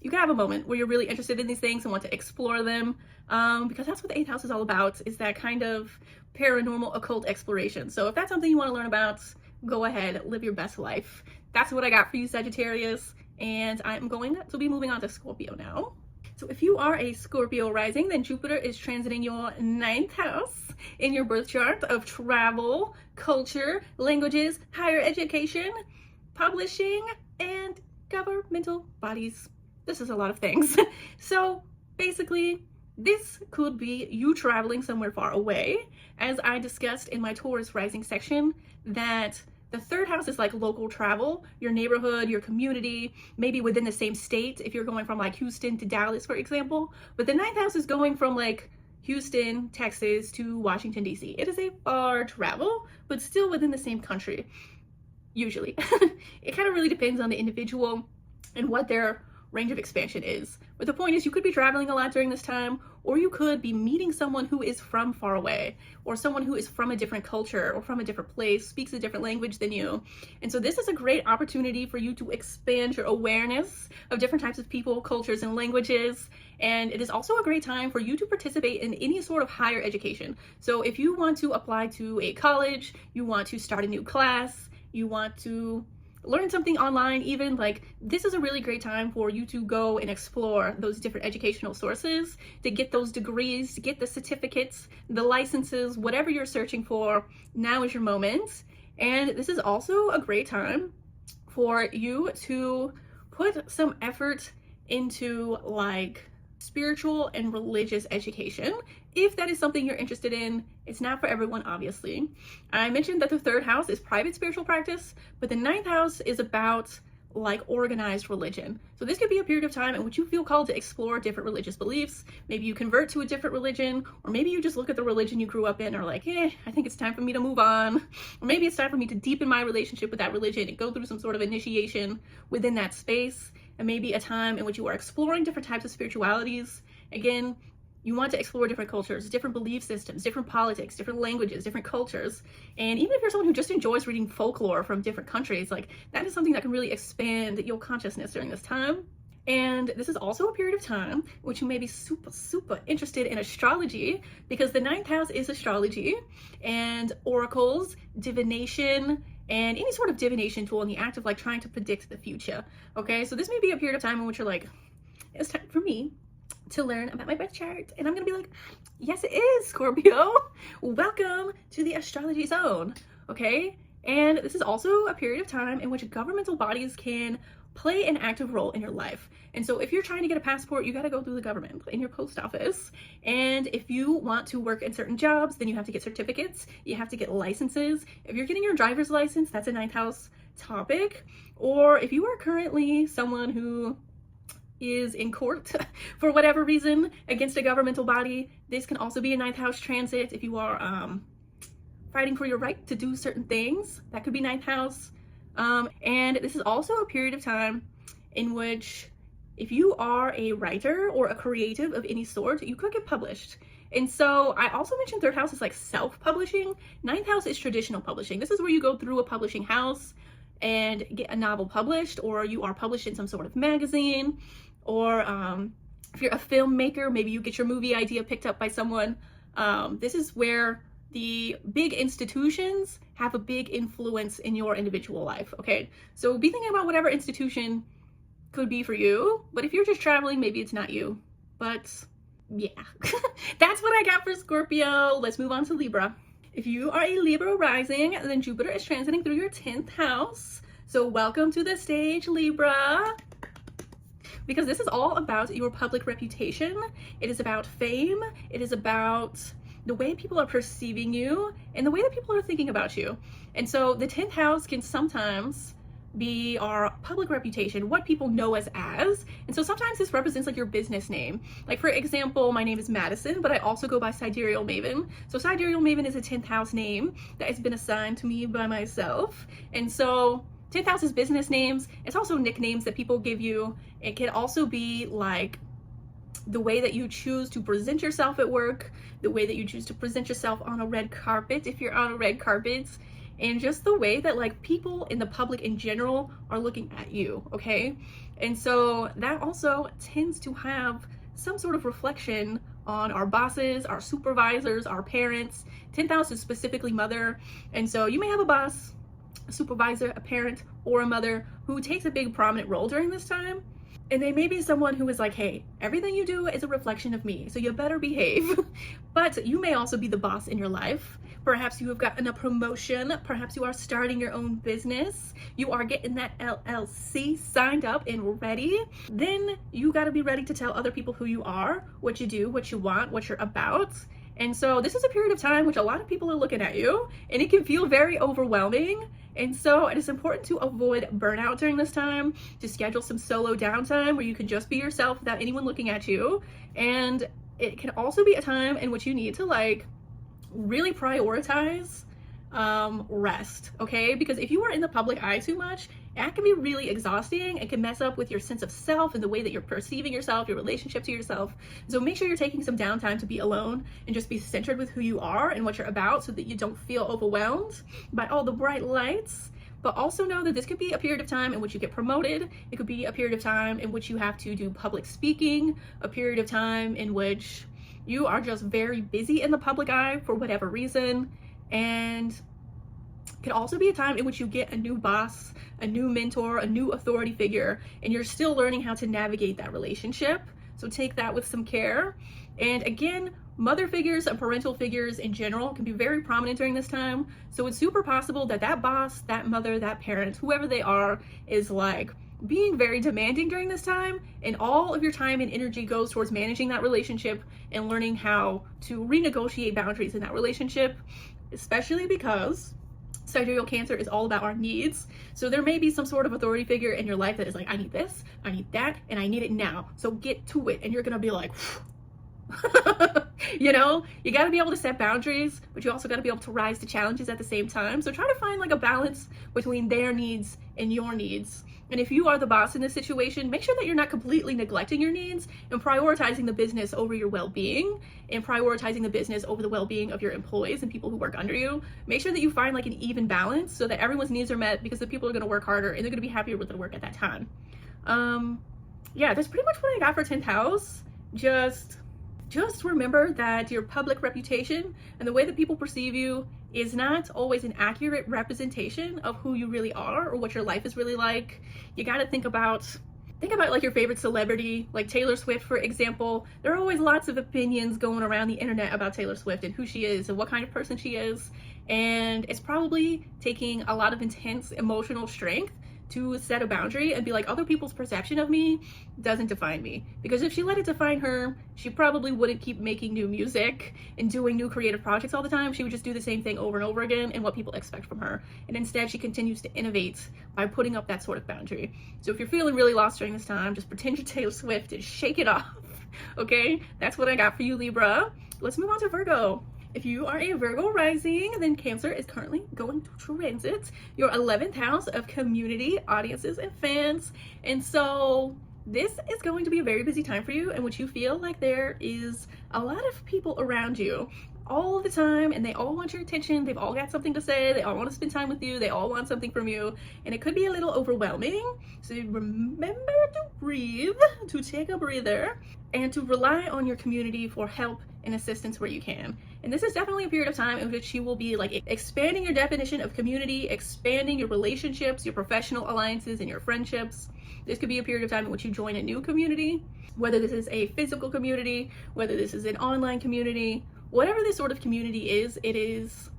you can have a moment where you're really interested in these things and want to explore them, because that's what the 8th house is all about, is that kind of paranormal occult exploration. So if that's something you want to learn about, go ahead, live your best life. That's what I got for you, Sagittarius, and I'm going to be moving on to Scorpio now. So if you are a Scorpio rising, then Jupiter is transiting your ninth house in your birth chart of travel, culture, languages, higher education, publishing, and governmental bodies. This is a lot of things. So basically, this could be you traveling somewhere far away. As I discussed in my Taurus rising section, that the third house is like local travel, your neighborhood, your community, maybe within the same state if you're going from like Houston to Dallas, for example. But the ninth house is going from like Houston, Texas to Washington, D.C. It is a far travel, but still within the same country, usually. It kind of really depends on the individual and what their range of expansion is. But the point is, you could be traveling a lot during this time, or you could be meeting someone who is from far away, or someone who is from a different culture or from a different place, speaks a different language than you. And so this is a great opportunity for you to expand your awareness of different types of people, cultures, and languages. And it is also a great time for you to participate in any sort of higher education. So if you want to apply to a college, you want to start a new class, you want to learn something online, even, like, this is a really great time for you to go and explore those different educational sources, to get those degrees, to get the certificates, the licenses, whatever you're searching for. Now is your moment. And this is also a great time for you to put some effort into like spiritual and religious education, if that is something you're interested in. It's not for everyone, obviously. I mentioned that the third house is private spiritual practice, but the ninth house is about like organized religion. So this could be a period of time in which you feel called to explore different religious beliefs. Maybe you convert to a different religion, or maybe you just look at the religion you grew up in and are like, I think it's time for me to move on. Or maybe it's time for me to deepen my relationship with that religion and go through some sort of initiation within that space. And maybe a time in which you are exploring different types of spiritualities. Again, you want to explore different cultures, different belief systems, different politics, different languages, different cultures. And even if you're someone who just enjoys reading folklore from different countries, like, that is something that can really expand your consciousness during this time. And this is also a period of time in which you may be super interested in astrology, because the ninth house is astrology and oracles, divination, and any sort of divination tool in the act of like trying to predict the future. Okay, so this may be a period of time in which you're like, it's time for me to learn about my birth chart. And I'm gonna be like, yes, it is, Scorpio. Welcome to the astrology zone. Okay, and this is also a period of time in which governmental bodies can play an active role in your life. And so if you're trying to get a passport, you got to go through the government in your post office. And if you want to work in certain jobs, then you have to get certificates, you have to get licenses. If you're getting your driver's license, that's a ninth house topic. Or if you are currently someone who is in court for whatever reason against a governmental body, this can also be a ninth house transit. If you are fighting for your right to do certain things, that could be ninth house. And this is also a period of time in which, if you are a writer or a creative of any sort, you could get published. And so I also mentioned third house is like self-publishing. Ninth house is traditional publishing. This is where you go through a publishing house and get a novel published, or you are published in some sort of magazine, or if you're a filmmaker, maybe you get your movie idea picked up by someone. This is where the big institutions have a big influence in your individual life, okay? So be thinking about whatever institution could be for you, but if you're just traveling, maybe it's not you. But yeah, that's what I got for Scorpio. Let's move on to Libra. If you are a Libra rising, then Jupiter is transiting through your 10th house. So welcome to the stage, Libra. Because this is all about your public reputation. It is about fame. It is about the way people are perceiving you and the way that people are thinking about you. And so the 10th house can sometimes be our public reputation, what people know us as. And so sometimes this represents like your business name. Like, for example, my name is Madison, but I also go by Sidereal Maven. So Sidereal Maven is a 10th house name that has been assigned to me by myself. And so 10th house is business names. It's also nicknames that people give you. It can also be like the way that you choose to present yourself at work, the way that you choose to present yourself on a red carpet, if you're on a red carpet, and just the way that like people in the public in general are looking at you, okay? And so that also tends to have some sort of reflection on our bosses, our supervisors, our parents. 10th house is specifically mother. And so you may have a boss, a supervisor, a parent, or a mother who takes a big prominent role during this time. And they may be someone who is like, hey, everything you do is a reflection of me, so you better behave. But you may also be the boss in your life. Perhaps you have gotten a promotion. Perhaps you are starting your own business. You are getting that LLC signed up and ready. Then you got to be ready to tell other people who you are, what you do, what you want, what you're about. And so this is a period of time which a lot of people are looking at you, and it can feel very overwhelming. And so it is important to avoid burnout during this time, to schedule some solo downtime where you can just be yourself without anyone looking at you. And it can also be a time in which you need to like really prioritize rest, okay? Because if you are in the public eye too much, that can be really exhausting. It can mess up with your sense of self and the way that you're perceiving yourself, your relationship to yourself. So make sure you're taking some downtime to be alone and just be centered with who you are and what you're about, so that you don't feel overwhelmed by all the bright lights. But also know that this could be a period of time in which you get promoted. It could be a period of time in which you have to do public speaking, a period of time in which you are just very busy in the public eye for whatever reason. And it could also be a time in which you get a new boss, a new mentor, a new authority figure, and you're still learning how to navigate that relationship. So take that with some care. And again, mother figures and parental figures in general can be very prominent during this time. So it's super possible that that boss, that mother, that parent, whoever they are, is like being very demanding during this time, and all of your time and energy goes towards managing that relationship and learning how to renegotiate boundaries in that relationship, especially because Sidereal Cancer is all about our needs. So there may be some sort of authority figure in your life that is like, I need this, I need that, and I need it now. So get to it. And you're gonna be like, you know, you got to be able to set boundaries, but you also got to be able to rise to challenges at the same time. So try to find like a balance between their needs and your needs. And if you are the boss in this situation, make sure that you're not completely neglecting your needs and prioritizing the business over your well-being, and prioritizing the business over the well-being of your employees and people who work under you. Make sure that you find like an even balance so that everyone's needs are met, because the people are going to work harder and they're going to be happier with their work at that time. Yeah, that's pretty much what I got for 10th house. Just remember that your public reputation and the way that people perceive you is not always an accurate representation of who you really are or what your life is really like. You got to think about like your favorite celebrity, like Taylor Swift, for example. There are always lots of opinions going around the internet about Taylor Swift and who she is and what kind of person she is. And it's probably taking a lot of intense emotional strength to set a boundary and be like, other people's perception of me doesn't define me. Because if she let it define her, she probably wouldn't keep making new music and doing new creative projects all the time. She would just do the same thing over and over again and what people expect from her. And instead she continues to innovate by putting up that sort of boundary. So if you're feeling really lost during this time, just pretend you're Taylor Swift and shake it off. Okay, that's what I got for you, Libra. Let's move on to Virgo. If you are a Virgo rising, then Cancer is currently going to transit your 11th house of community, audiences, and fans. And so this is going to be a very busy time for you, in which you feel like there is a lot of people around you all the time, and they all want your attention. They've all got something to say. They all want to spend time with you. They all want something from you, and it could be a little overwhelming. So remember to breathe, to take a breather, and to rely on your community for help and assistance where you can. And this is definitely a period of time in which you will be like expanding your definition of community, expanding your relationships, your professional alliances, and your friendships. This could be a period of time in which you join a new community, whether this is a physical community, whether this is an online community. Whatever this sort of community is, it is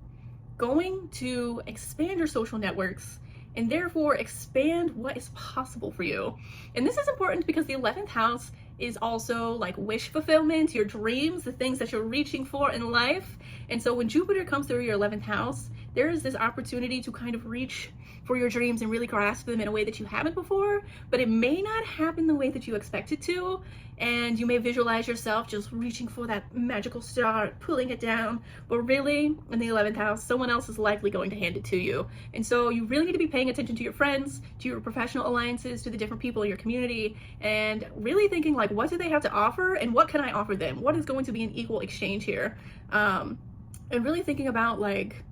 going to expand your social networks and therefore expand what is possible for you. And this is important because the 11th house is also like wish fulfillment, your dreams, the things that you're reaching for in life. And so when Jupiter comes through your 11th house, there is this opportunity to kind of reach for your dreams and really grasp them in a way that you haven't before, but it may not happen the way that you expect it to. And you may visualize yourself just reaching for that magical star, pulling it down, but really in the 11th house, someone else is likely going to hand it to you. And so you really need to be paying attention to your friends, to your professional alliances, to the different people in your community, and really thinking like, what do they have to offer and what can I offer them? What is going to be an equal exchange here? And really thinking about like,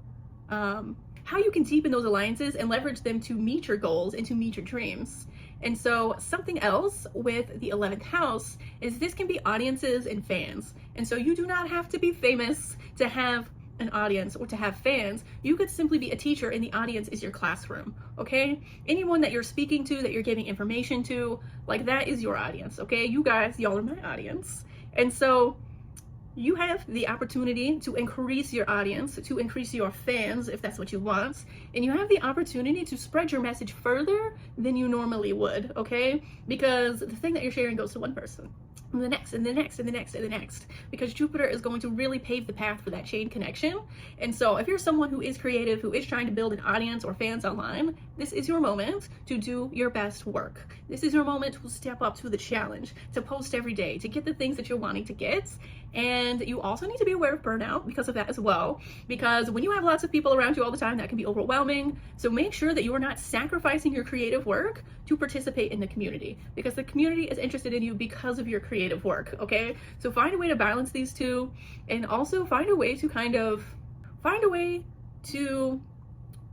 how you can deepen those alliances and leverage them to meet your goals and to meet your dreams. And so something else with the 11th house is this can be audiences and fans. And so you do not have to be famous to have an audience or to have fans. You could simply be a teacher and the audience is your classroom, okay? Anyone that you're speaking to, that you're giving information to, like that is your audience, okay? You guys, y'all are my audience. And so you have the opportunity to increase your audience, to increase your fans if that's what you want, and you have the opportunity to spread your message further than you normally would, okay? Because the thing that you're sharing goes to one person, and the next, and the next, and the next, and the next, because Jupiter is going to really pave the path for that chain connection. And so if you're someone who is creative, who is trying to build an audience or fans online, this is your moment to do your best work. This is your moment to step up to the challenge, to post every day, to get the things that you're wanting to get. And you also need to be aware of burnout because of that as well, because when you have lots of people around you all the time, that can be overwhelming. So make sure that you are not sacrificing your creative work to participate in the community, because the community is interested in you because of your creative work, okay? So find a way to balance these two, and also find a way to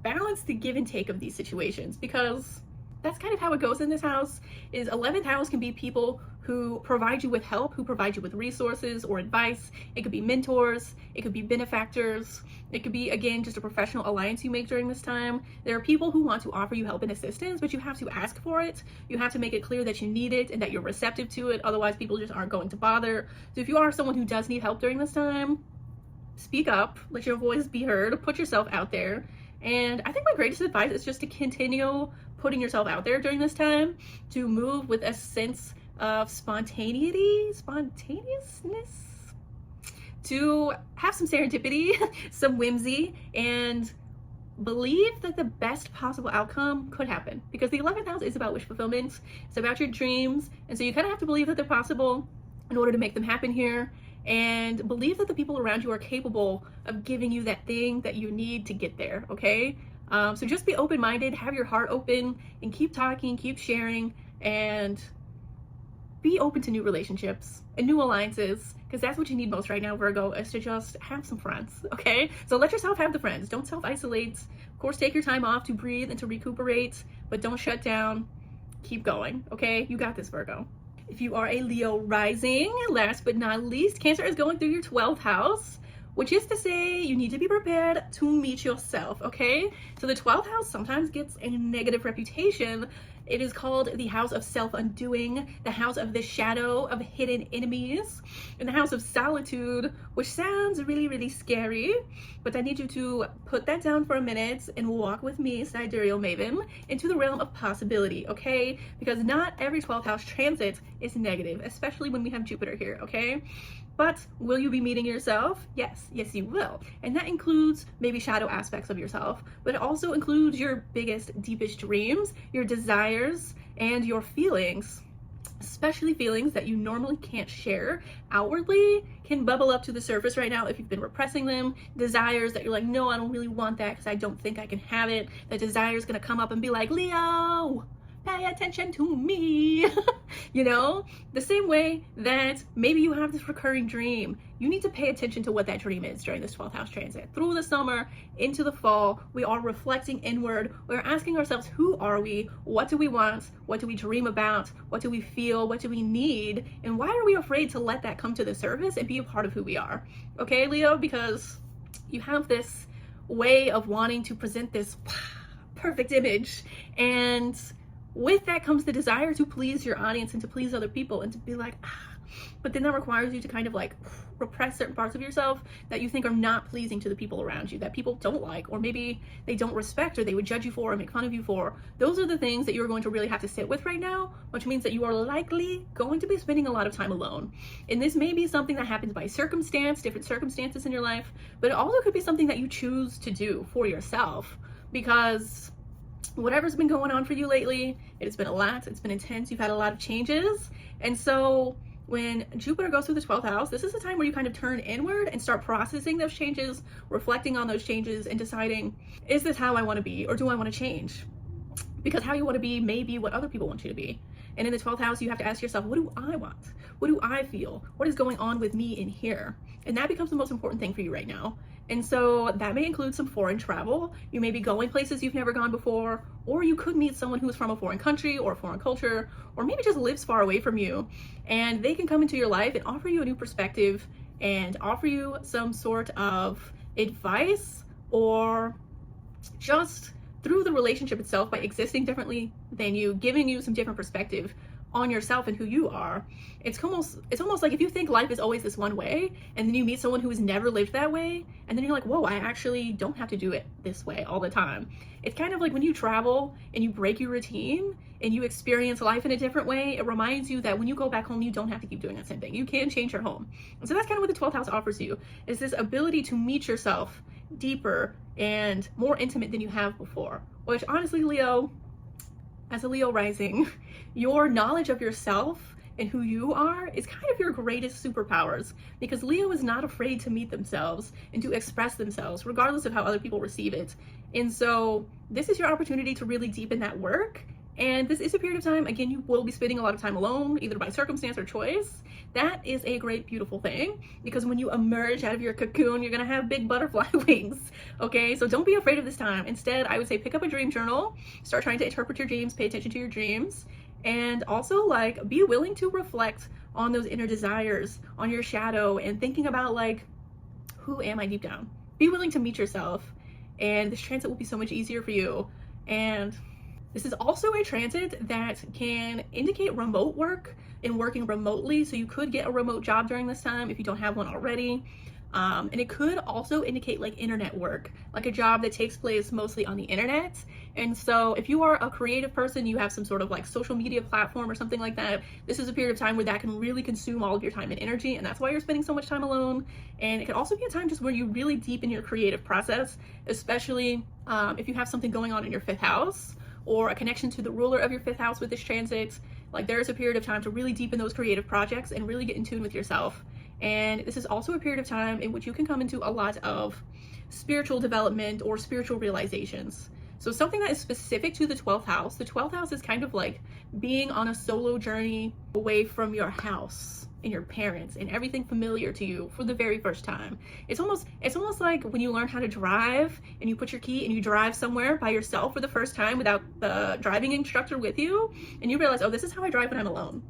balance the give and take of these situations, because that's kind of how it goes in this house. Is 11th house can be people who provide you with help, who provide you with resources or advice. It could be mentors, it could be benefactors, it could be, again, just a professional alliance you make during this time. There are people who want to offer you help and assistance, but you have to ask for it. You have to make it clear that you need it and that you're receptive to it. Otherwise, people just aren't going to bother. So if you are someone who does need help during this time, speak up, let your voice be heard, put yourself out there. And I think my greatest advice is just to continue putting yourself out there during this time, to move with a sense of spontaneousness, to have some serendipity, some whimsy, and believe that the best possible outcome could happen, because the 11th house is about wish fulfillment. It's about your dreams, and so you kind of have to believe that they're possible in order to make them happen here, and believe that the people around you are capable of giving you that thing that you need to get there, okay? So just be open-minded, have your heart open, and keep talking, keep sharing, and be open to new relationships and new alliances, because that's what you need most right now, Virgo, is to just have some friends, okay? So let yourself have the friends. Don't self-isolate. Of course, take your time off to breathe and to recuperate, but don't shut down. Keep going, okay? You got this, Virgo. If you are a Leo rising, last but not least, Cancer is going through your 12th house, which is to say you need to be prepared to meet yourself, okay? So the 12th house sometimes gets a negative reputation. It is called the house of self-undoing, the house of the shadow of hidden enemies, and the house of solitude, which sounds really, really scary. But I need you to put that down for a minute and walk with me, Sidereal Maven, into the realm of possibility, okay? Because not every 12th house transit is negative, especially when we have Jupiter here, okay? But will you be meeting yourself? Yes, yes you will. And that includes maybe shadow aspects of yourself, but it also includes your biggest, deepest dreams, your desires, and your feelings, especially feelings that you normally can't share outwardly can bubble up to the surface right now if you've been repressing them. Desires that you're like, no, I don't really want that because I don't think I can have it. That desire is gonna come up and be like, Leo, pay attention to me. You know, the same way that maybe you have this recurring dream, you need to pay attention to what that dream is during this 12th house transit. Through the summer into the fall, we are reflecting inward. We're asking ourselves, who are we? What do we want? What do we dream about? What do we feel? What do we need? And why are we afraid to let that come to the surface and be a part of who we are? Okay, Leo, because you have this way of wanting to present this perfect image, and with that comes the desire to please your audience and to please other people and to be like, but then that requires you to kind of like repress certain parts of yourself that you think are not pleasing to the people around you, that people don't like, or maybe they don't respect, or they would judge you for or make fun of you for. Those are the things that you're going to really have to sit with right now, which means that you are likely going to be spending a lot of time alone. And this may be something that happens by circumstance, different circumstances in your life, but it also could be something that you choose to do for yourself, because whatever's been going on for you lately, it's been a lot, it's been intense, you've had a lot of changes. And so when Jupiter goes through the 12th house, this is the time where you kind of turn inward and start processing those changes, reflecting on those changes, and deciding, is this how I want to be, or do I want to change? Because how you want to be may be what other people want you to be. And in the 12th house, you have to ask yourself, what do I want? What do I feel? What is going on with me in here? And that becomes the most important thing for you right now. And so that may include some foreign travel. You may be going places you've never gone before, or you could meet someone who's from a foreign country or a foreign culture, or maybe just lives far away from you. And they can come into your life and offer you a new perspective and offer you some sort of advice or just through the relationship itself, by existing differently than you, giving you some different perspective on yourself and who you are. It's almost like if you think life is always this one way, and then you meet someone who has never lived that way, and then you're like, whoa, I actually don't have to do it this way all the time. It's kind of like when you travel and you break your routine and you experience life in a different way, it reminds you that when you go back home, you don't have to keep doing that same thing. You can change your home. And so that's kind of what the 12th house offers you, is this ability to meet yourself deeper and more intimate than you have before. Which honestly, Leo, as a Leo rising, your knowledge of yourself and who you are is kind of your greatest superpowers, because Leo is not afraid to meet themselves and to express themselves regardless of how other people receive it. And so this is your opportunity to really deepen that work. And this is a period of time, again, you will be spending a lot of time alone, either by circumstance or choice. That is a great, beautiful thing, because when you emerge out of your cocoon, you're gonna have big butterfly wings, okay? So don't be afraid of this time. Instead, I would say pick up a dream journal, start trying to interpret your dreams, pay attention to your dreams, and also like be willing to reflect on those inner desires, on your shadow, and thinking about like, who am I deep down? Be willing to meet yourself, and this transit will be so much easier for you. And this is also a transit that can indicate remote work and working remotely. So you could get a remote job during this time if you don't have one already. And it could also indicate like internet work, like a job that takes place mostly on the internet. And so if you are a creative person, you have some sort of like social media platform or something like that, this is a period of time where that can really consume all of your time and energy. And that's why you're spending so much time alone. And it can also be a time just where you really deepen your creative process, especially if you have something going on in your 5th house, or a connection to the ruler of your 5th house with this transit. Like there is a period of time to really deepen those creative projects and really get in tune with yourself. And this is also a period of time in which you can come into a lot of spiritual development or spiritual realizations. So something that is specific to the 12th house, the 12th house is kind of like being on a solo journey away from your house and your parents and everything familiar to you for the very first time. It's almost like when you learn how to drive and you put your key and you drive somewhere by yourself for the first time without the driving instructor with you, and you realize, oh, this is how I drive when I'm alone.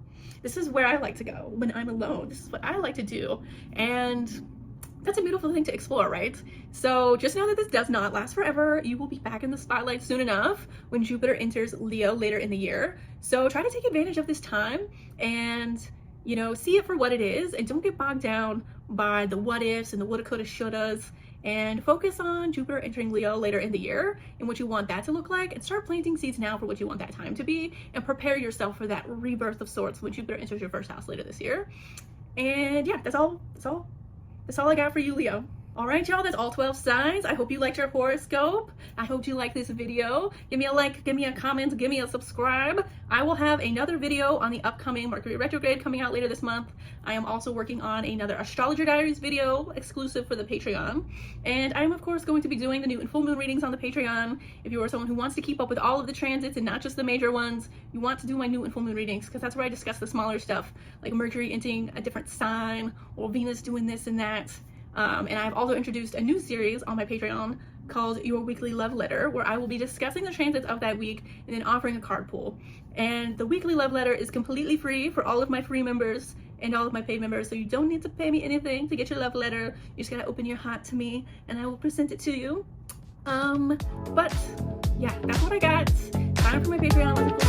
This is where I like to go when I'm alone. This is what I like to do. And that's a beautiful thing to explore, right? So just know that this does not last forever. You will be back in the spotlight soon enough when Jupiter enters Leo later in the year. So try to take advantage of this time and, you know, see it for what it is, and don't get bogged down by the what ifs and the woulda, coulda, shouldas, and focus on Jupiter entering Leo later in the year and what you want that to look like, and start planting seeds now for what you want that time to be, and prepare yourself for that rebirth of sorts when Jupiter enters your 1st house later this year. And yeah, that's all I got for you, Leo. All right, y'all, that's all 12 signs. I hope you liked your horoscope. I hope you liked this video. Give me a like, give me a comment, give me a subscribe. I will have another video on the upcoming Mercury retrograde coming out later this month. I am also working on another Astrologer Diaries video exclusive for the Patreon. And I am, of course, going to be doing the new and full moon readings on the Patreon. If you are someone who wants to keep up with all of the transits and not just the major ones, you want to do my new and full moon readings, because that's where I discuss the smaller stuff, like Mercury entering a different sign or Venus doing this and that. And I've also introduced a new series on my Patreon called Your Weekly Love Letter, where I will be discussing the transits of that week and then offering a card pool. And the weekly love letter is completely free for all of my free members and all of my paid members, so you don't need to pay me anything to get your love letter. You just gotta open your heart to me and I will present it to you. But yeah, that's what I got. Sign up for my Patreon.